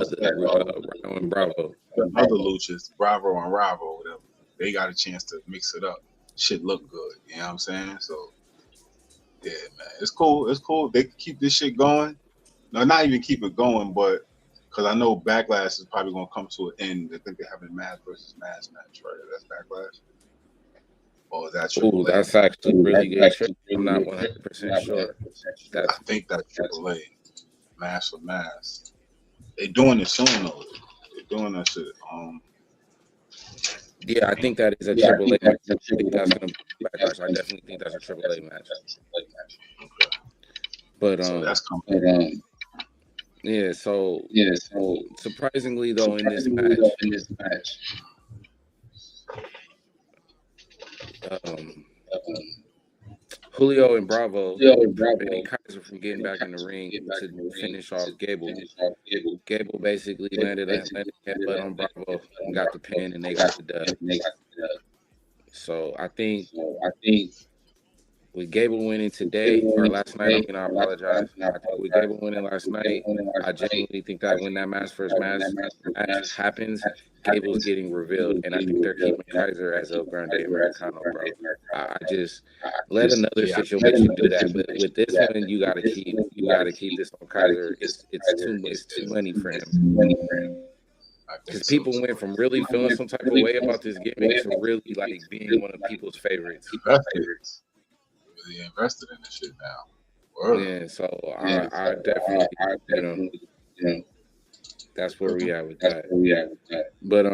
Rhino and Bravo. The other luchas, Bravo and Ravo, whatever. They got a chance to mix it up. Shit look good. You know what I'm saying? So yeah, man, it's cool. They can keep this shit going. No, not even keep it going, but because I know Backlash is probably gonna come to an end. I think they're having Maz versus Maz match, right? That's Backlash. Or is that Triple A? That's actually really good. I'm not 100% sure. I think that's Triple A. Maz for Maz. They doing it soon though. They're doing that shit. Yeah, I think that is a Triple A match. I think that's gonna be Backlash. I definitely think that's a Triple A match. Okay. But so that's coming. Yeah, so surprisingly though in this match, Julio and Bravo preventing Kaiser from getting back in the ring to finish off Gable. Gable basically landed a headbutt on Bravo and got the pin, and they got the dub. So I think with Gable winning today or last night, I apologize. I think with Gable winning last night, I genuinely think that when that match happens, Gable's getting revealed, and I think they're keeping Kaiser as El Grande Americano, bro. I just let another situation do that, but with this one, you gotta keep this on Kaiser. It's too money for him. Because people went from really feeling some type of way about this gimmick to really like being one of people's favorites. Really invested in this shit now. Word. Yeah, so I definitely, that's where we at with that. But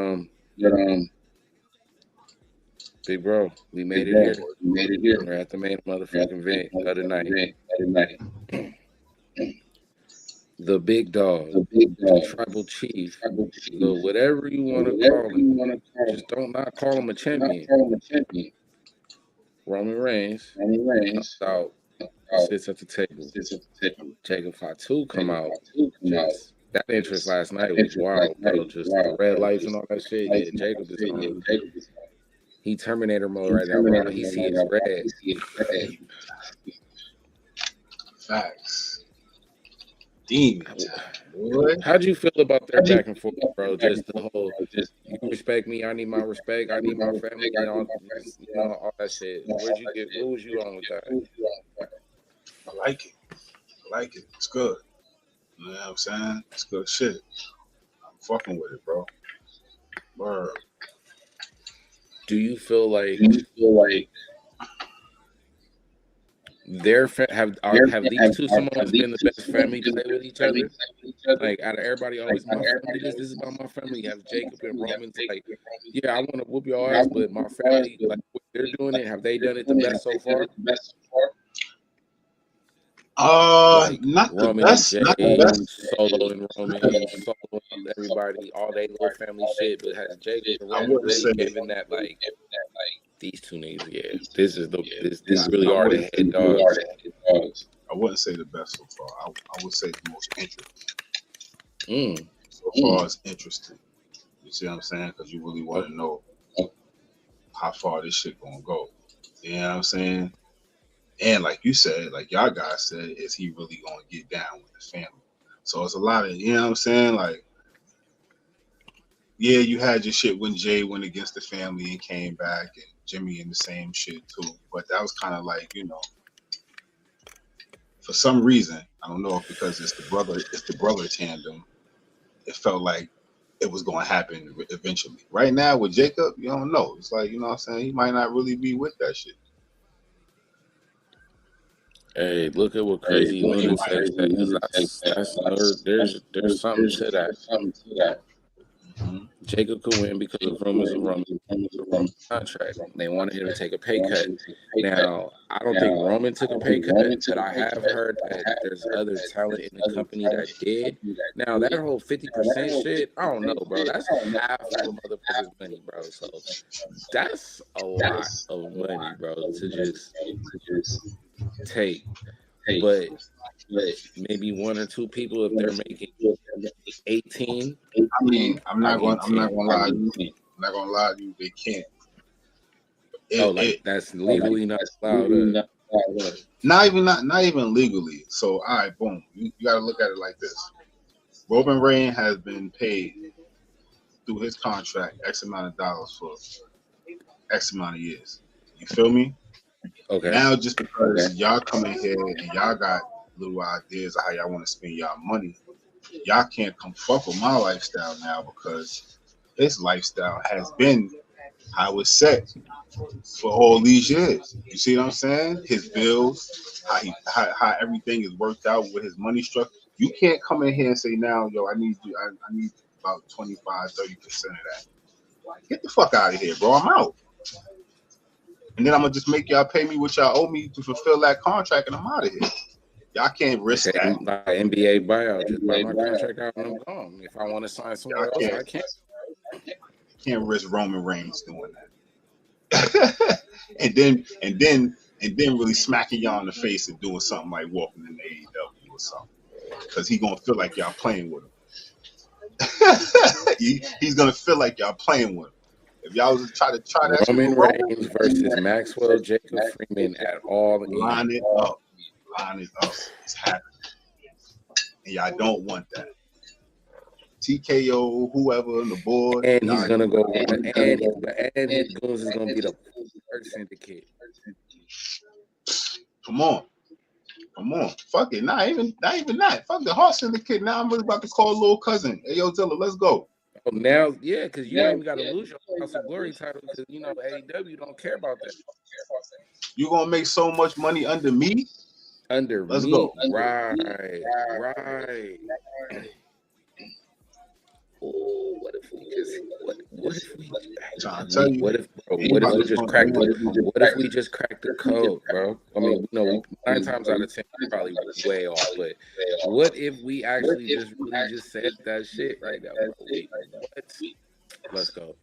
big bro, we made it here. We're at the main motherfucking event the other night. the big dog, the tribal chief, the whatever you want to call him. Just don't not call him a champion. Roman Reigns comes out, sits at the table. Jacob Fatu come out. Just that entrance last night was wild, bro. Just the red lights and all that shit. Yeah, Jacob is on. He Terminator mode right now, bro. He see his red. Facts. Demon time, How'd you feel about their back and forth, bro? Just the whole, you respect me, I need my respect, I need my family, and all, all that shit. Where'd you get? What was you on with that? I like it. It's good. You know what I'm saying? It's good shit. I'm fucking with it, bro. Word. Do you feel like have these two Samoans been the best family to play with each other? Like out of everybody, always my family. This is about my family. You have Jacob and Roman. Like, yeah, I want to whoop your ass, but my family, like they're doing it. Have they done it the best so far? Not Roman the best. and Not Jay, the best. Solo and Roman, Solo and everybody, all they little family shit. But has Jacob and I Roman wouldn't really say given that like these two niggas? Yeah, these really are the head dogs. I wouldn't say the best so far. I would say the most interesting. Mm. So far as interesting. You see what I'm saying? Because you really want to know how far this shit gonna go. You know what I'm saying? And like you said, like y'all guys said, is he really gonna get down with the family? So it's a lot of, you know what I'm saying? Like, yeah, you had your shit when Jay went against the family and came back, and Jimmy in the same shit too. But that was kind of like, you know, for some reason, I don't know if because it's the brother tandem, it felt like it was going to happen eventually. Right now with Jacob, you don't know. It's like, you know what I'm saying? He might not really be with that shit. Hey, look at what Crazy Luna says. There's something to that. Mm-hmm. Jacob could win because of rumors of Roman's contract. They wanted him to take a pay cut. Now, I don't think Roman took a pay cut, but I have heard that there's other talent in the company that did. Now, that whole 50% shit, I don't know, bro. That's half of a motherfucker's money, bro. So that's a lot of money, bro, to just take. But maybe one or two people, if they're making 18. I mean, I'm not gonna lie to you. They can't. That's legally not allowed. Not even legally. So all right, boom. You gotta look at it like this. Roman Reigns has been paid through his contract X amount of dollars for X amount of years. You feel me? Okay. Now just because y'all come in here and y'all got little ideas of how y'all want to spend y'all money, y'all can't come fuck with my lifestyle now because his lifestyle has been how it's set for all these years. You see what I'm saying? His bills, how everything is worked out with his money structure. You can't come in here and say now, yo, I need about 25-30% of that. Get the fuck out of here, bro. I'm out. And then I'm gonna just make y'all pay me what y'all owe me to fulfill that contract, and I'm out of here. Y'all can't risk that. Like NBA buyout, just buy my contract out and I'm gone. If I want to sign somewhere else, I can't. Can't risk Roman Reigns doing that. and then really smacking y'all in the face and doing something like walking in the AEW or something, because he's gonna feel like y'all playing with him. He's gonna feel like y'all playing with him. If y'all was to try that Roman Reigns versus Maxwell Jacob Freeman at all. Line it up. It's happening. And y'all don't want that. TKO, whoever on the board. And he's going to go, and his goons is going to be the first syndicate. Come on. Fuck it. Not even that. Fuck the Heart Syndicate. Now I'm really about to call little cousin. Hey, yo, Zilla, let's go. Oh, now, yeah, because you ain't even got to lose your House of Glory title because, you know, AEW don't care about that. You going to make so much money under me? Let's go. Right. Oh, what if we just what if we Trying to tell you, what if bro he what if about we to just come cracked through. what if we just cracked the code, bro? I mean, you know, we 9 times out of 10 we're probably way off, but what if we actually just really just said that shit right now, bro? What? Let's go.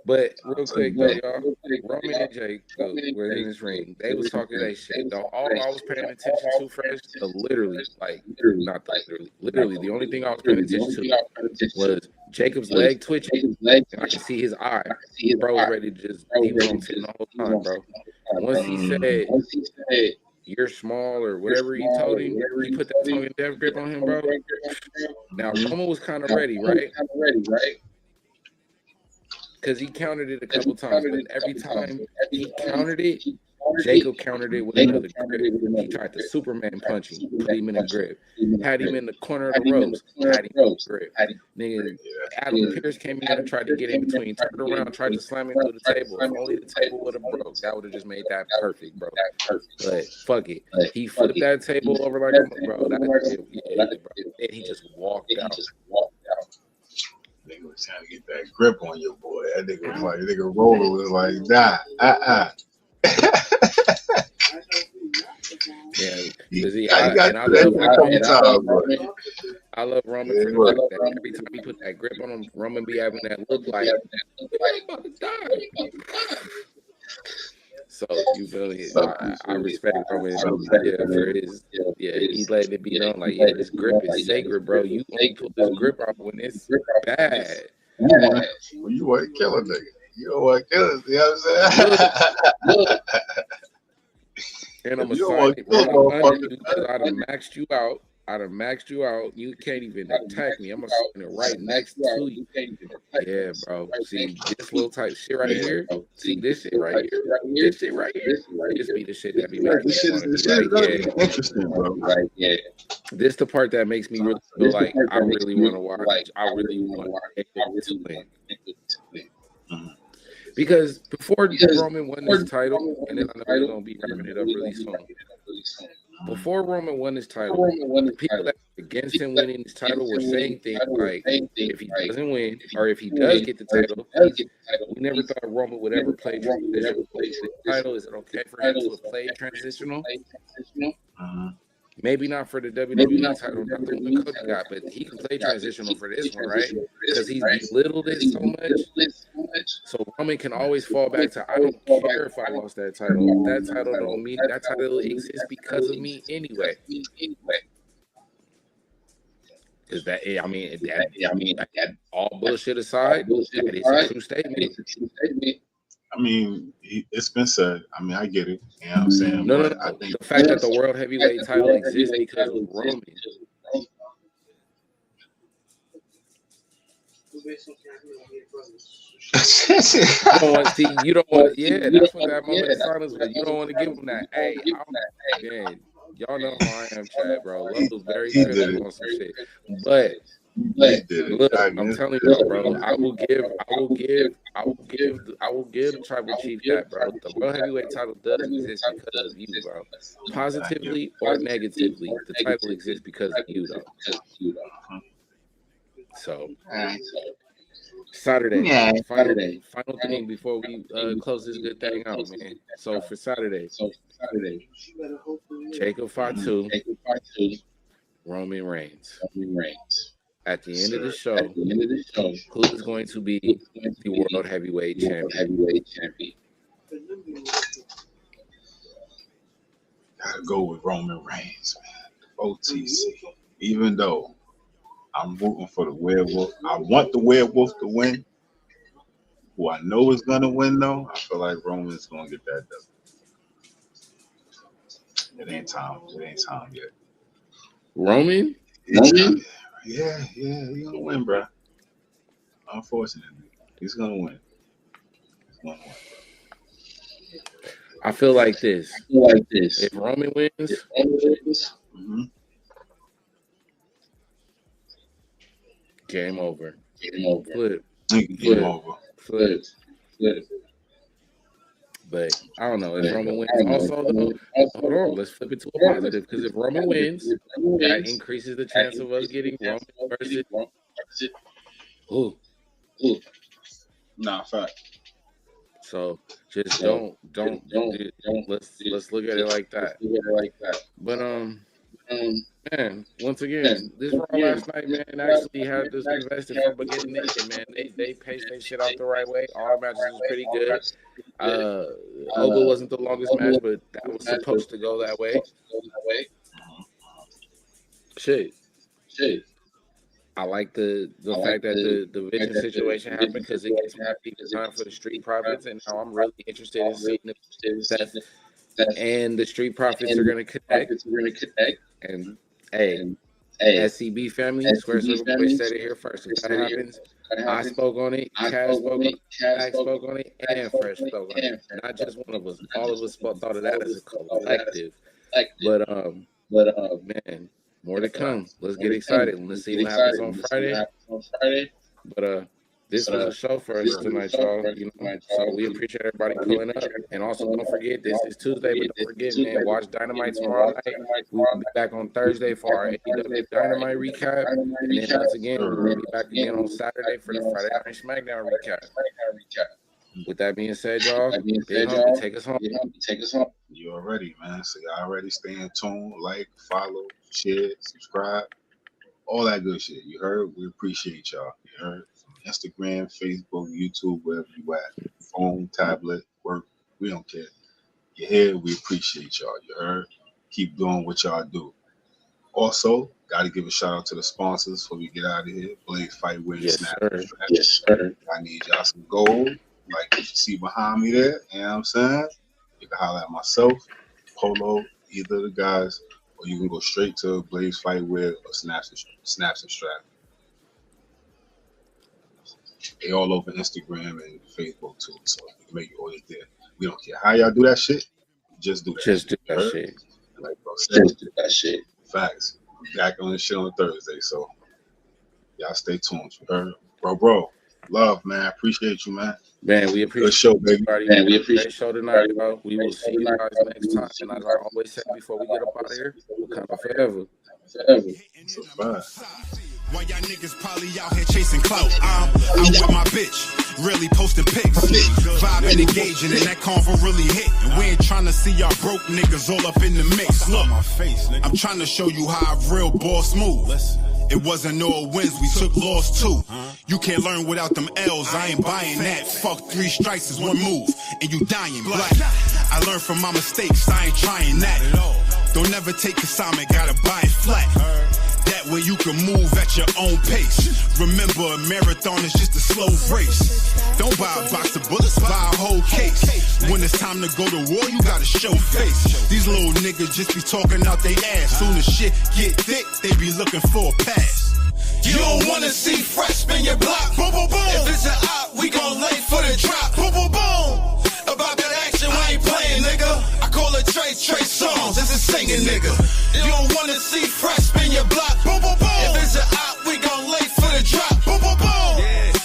But Trying real to tell quick you, though, y'all, Roman and Jake were in this ring. They was talking that shit. Though all I was paying attention to, fresh, literally, like not the literally, the only thing I was paying attention to was Jacob's leg twitching, and I could see his eye. Bro was ready to just he was on 10 the whole time, bro. Once he said you're small or whatever he told him, he put that tongue and death grip on him, bro. Now Roman was kind of ready, right? Because he countered it a couple times, but every time he countered it, Jacob countered it with another grip. He tried to Superman punch him, put him in a grip, had him in the corner of the ropes, had him in a grip. Nigga, Adam Pierce came in and tried to get in between, turned around, tried to slam him through the table. If only the table would have broke, that would have just made that perfect, bro. But fuck it, he flipped that table over like a bro. Yeah, bro. And he just walked out. Nigga was trying to get that grip on your boy. That nigga was like, nigga Roller was like, nah, Yeah, He because I love Roman for the fact that every time he put that grip on him, Roman be having that look like I'm about to die. So you feel me? I respect Roman for his he's letting it be known like this grip is sacred, bro. You only pull this grip out when it's bad. You want to kill a nigga. You don't want to kill us. You know what I'm saying? And I'm assigning you because I'd have maxed you out. You can't even attack me. I'm gonna sign it right next to you. Yeah, bro. See this little type shit right here. See this shit right here. This shit right here. This be the shit that be making me want to be like, interesting, bro. This the part that makes me really feel like I really want to watch. I really want to win. Because before Roman won this title, and then I know we're gonna be wrapping it up really soon. Before Roman won his title, the people that were against him winning his title were saying things like, if he doesn't win, or if he does get the title, we never thought Roman would ever play transitional. The title, is it okay for him to play transitional? Maybe not for the WWE title, not the one Cody got, but he can play transitional for this one, right? Because he's belittled it so much. So Roman can always fall back to, I don't care if I lost that title. That title don't mean that title exists because of me anyway. Because that all bullshit aside, that is a true statement. I mean, it's been said. I mean, I get it. You know what I'm saying? No. I think the fact that the world heavyweight title exists because of Roman. You don't want. Yeah, that's what that moment of silence was. You don't want to give him that. Hey, y'all know how I am, Chad, bro. Love was very sensitive on some shit, but. Look, I'm telling you, bro. I will give the tribal chief that, bro. The world heavyweight title does exist because of you, bro. Positively or negatively, the title exists because of you, though. So, Saturday, final thing before we close this good thing out, man. So for Saturday, Jacob Fatu, Roman Reigns. At the end of the show, who is going to be the world heavyweight champion? Gotta go with Roman Reigns, man. OTC. Even though I'm rooting for the werewolf, I want the werewolf to win. Who I know is gonna win, though, I feel like Roman's gonna get that done. It ain't time yet. Roman? Yeah, he's gonna win, bro. Unfortunately, he's gonna win. I feel like this. If Roman wins, game over. Game over. Flip. But I don't know if Roman wins. Also, though, hold on, let's flip it to a positive. Because if Roman wins, that increases the chance of us getting Roman versus Ooh. Nah, fact. So just don't. Let's look at it like that. But man, once again, this Raw last night, man, actually had this invested from beginning to end, man. They paced their shit out the right way. All the matches was pretty good. Ogle wasn't the longest match, but that was supposed to go that way. Shit. I like the fact that the Vision situation happened because it gets me time for the Street Profits, and now I'm really interested in seeing if Seth and the Street Profits are going to connect. And hey, SCB family, Square Circle Boy said it here first. If that happens, I spoke on it, Cash spoke on it, Max spoke on it, and Fresh spoke on it. Not just one of us. All of us thought of that as a collective. But man, more to come. Let's get excited. Let's see what happens on Friday. But this was a show for us tonight, y'all. You know, so we appreciate everybody pulling up. And also, don't forget, this is Tuesday, but don't forget, man, watch Dynamite tomorrow night. We'll be back on Thursday for our AEW Dynamite recap. And then once again, we'll be back again on Saturday for the Friday Night SmackDown recap. With that being said, y'all, Big Humpy, take us home. You already, man. So y'all already stay in tune, like, follow, share, subscribe, all that good shit. You heard? We appreciate y'all. You heard? Instagram, Facebook, YouTube, wherever you at. Phone, tablet, work, we don't care. You're here, we appreciate y'all. You heard? Keep doing what y'all do. Also, got to give a shout out to the sponsors before we get out of here. Blaze Fight Wear, Yes, sir. I need y'all some gold, like you see behind me there. You know what I'm saying? You can holler at myself, Polo, either of the guys, or you can go straight to Blaze Fight Wear or Snaps and Strap. They all over Instagram and Facebook too, so you can make your order there. We don't care how y'all do that shit. Just do that. Just do that shit. Like bro said, just do that shit. Facts. I'm back on the shit on Thursday, so y'all stay tuned. You heard? Bro. Love, man. Appreciate you, man. Man, we appreciate the show, baby. Man, we appreciate the show tonight, bro. We will see you guys next time. And as I always say before we get up out of here, we'll come forever. So fine. While y'all niggas probably out here chasing clout, I'm with my bitch, really posting pics, vibing, engaging, and that convo really hit. And we ain't trying to see y'all broke niggas all up in the mix. Look, I'm trying to show you how a real boss move. It wasn't no wins, we took loss too. You can't learn without them L's, I ain't buying that. Fuck 3 strikes is 1 move, and you dying black. I learned from my mistakes, I ain't trying that. Don't never take assignment, gotta buy it flat. That way you can move at your own pace. Remember, a marathon is just a slow race. Don't buy a box of bullets, buy a whole case. When it's time to go to war, you gotta show face. These little niggas just be talking out they ass. Soon as shit get thick, they be looking for a pass. You don't wanna see fresh spin your block. Boom, boom, boom. If it's an op, we gon' lay for the drop. Boom, boom, boom. About that action, we ain't playing, nigga. I call it Trey Songs. It's a singing nigga. You don't wanna see fresh spin your block. Boom, boom, boom. If it's an op, we gon' lay for the drop. Boom, boom, boom.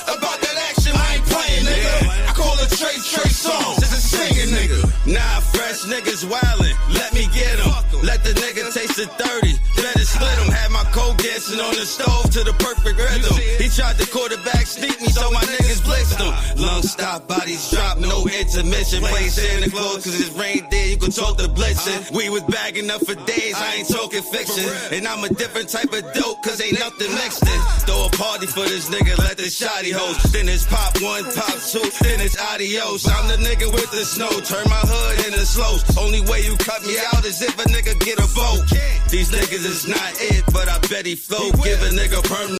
About that action, we ain't playing, nigga. I call it Trey Songs. It's a singing nigga. Nah, fresh niggas wildin'. Let me get him. Let the nigga taste the 30. Better split him. Had my cold dancing on the stove to the perfect rhythm. He tried to quarterback sneak me, so my niggas blitzed him. Lungs stop, bodies drop, no intermission. Play Santa Claus, cause it's rain day, you can talk the blitzing. We was bagging up for days, I ain't talking fiction. And I'm a different type of dope, cause ain't nothing mixed in. Throw a party for this nigga, let the shotty host. Then it's pop 1, pop 2, then it's adios. I'm the nigga with the snow, turn my hood into slows. Only way you cut me out is if a nigga get a vote. These niggas is not it, but I bet he flow. Give a nigga perm.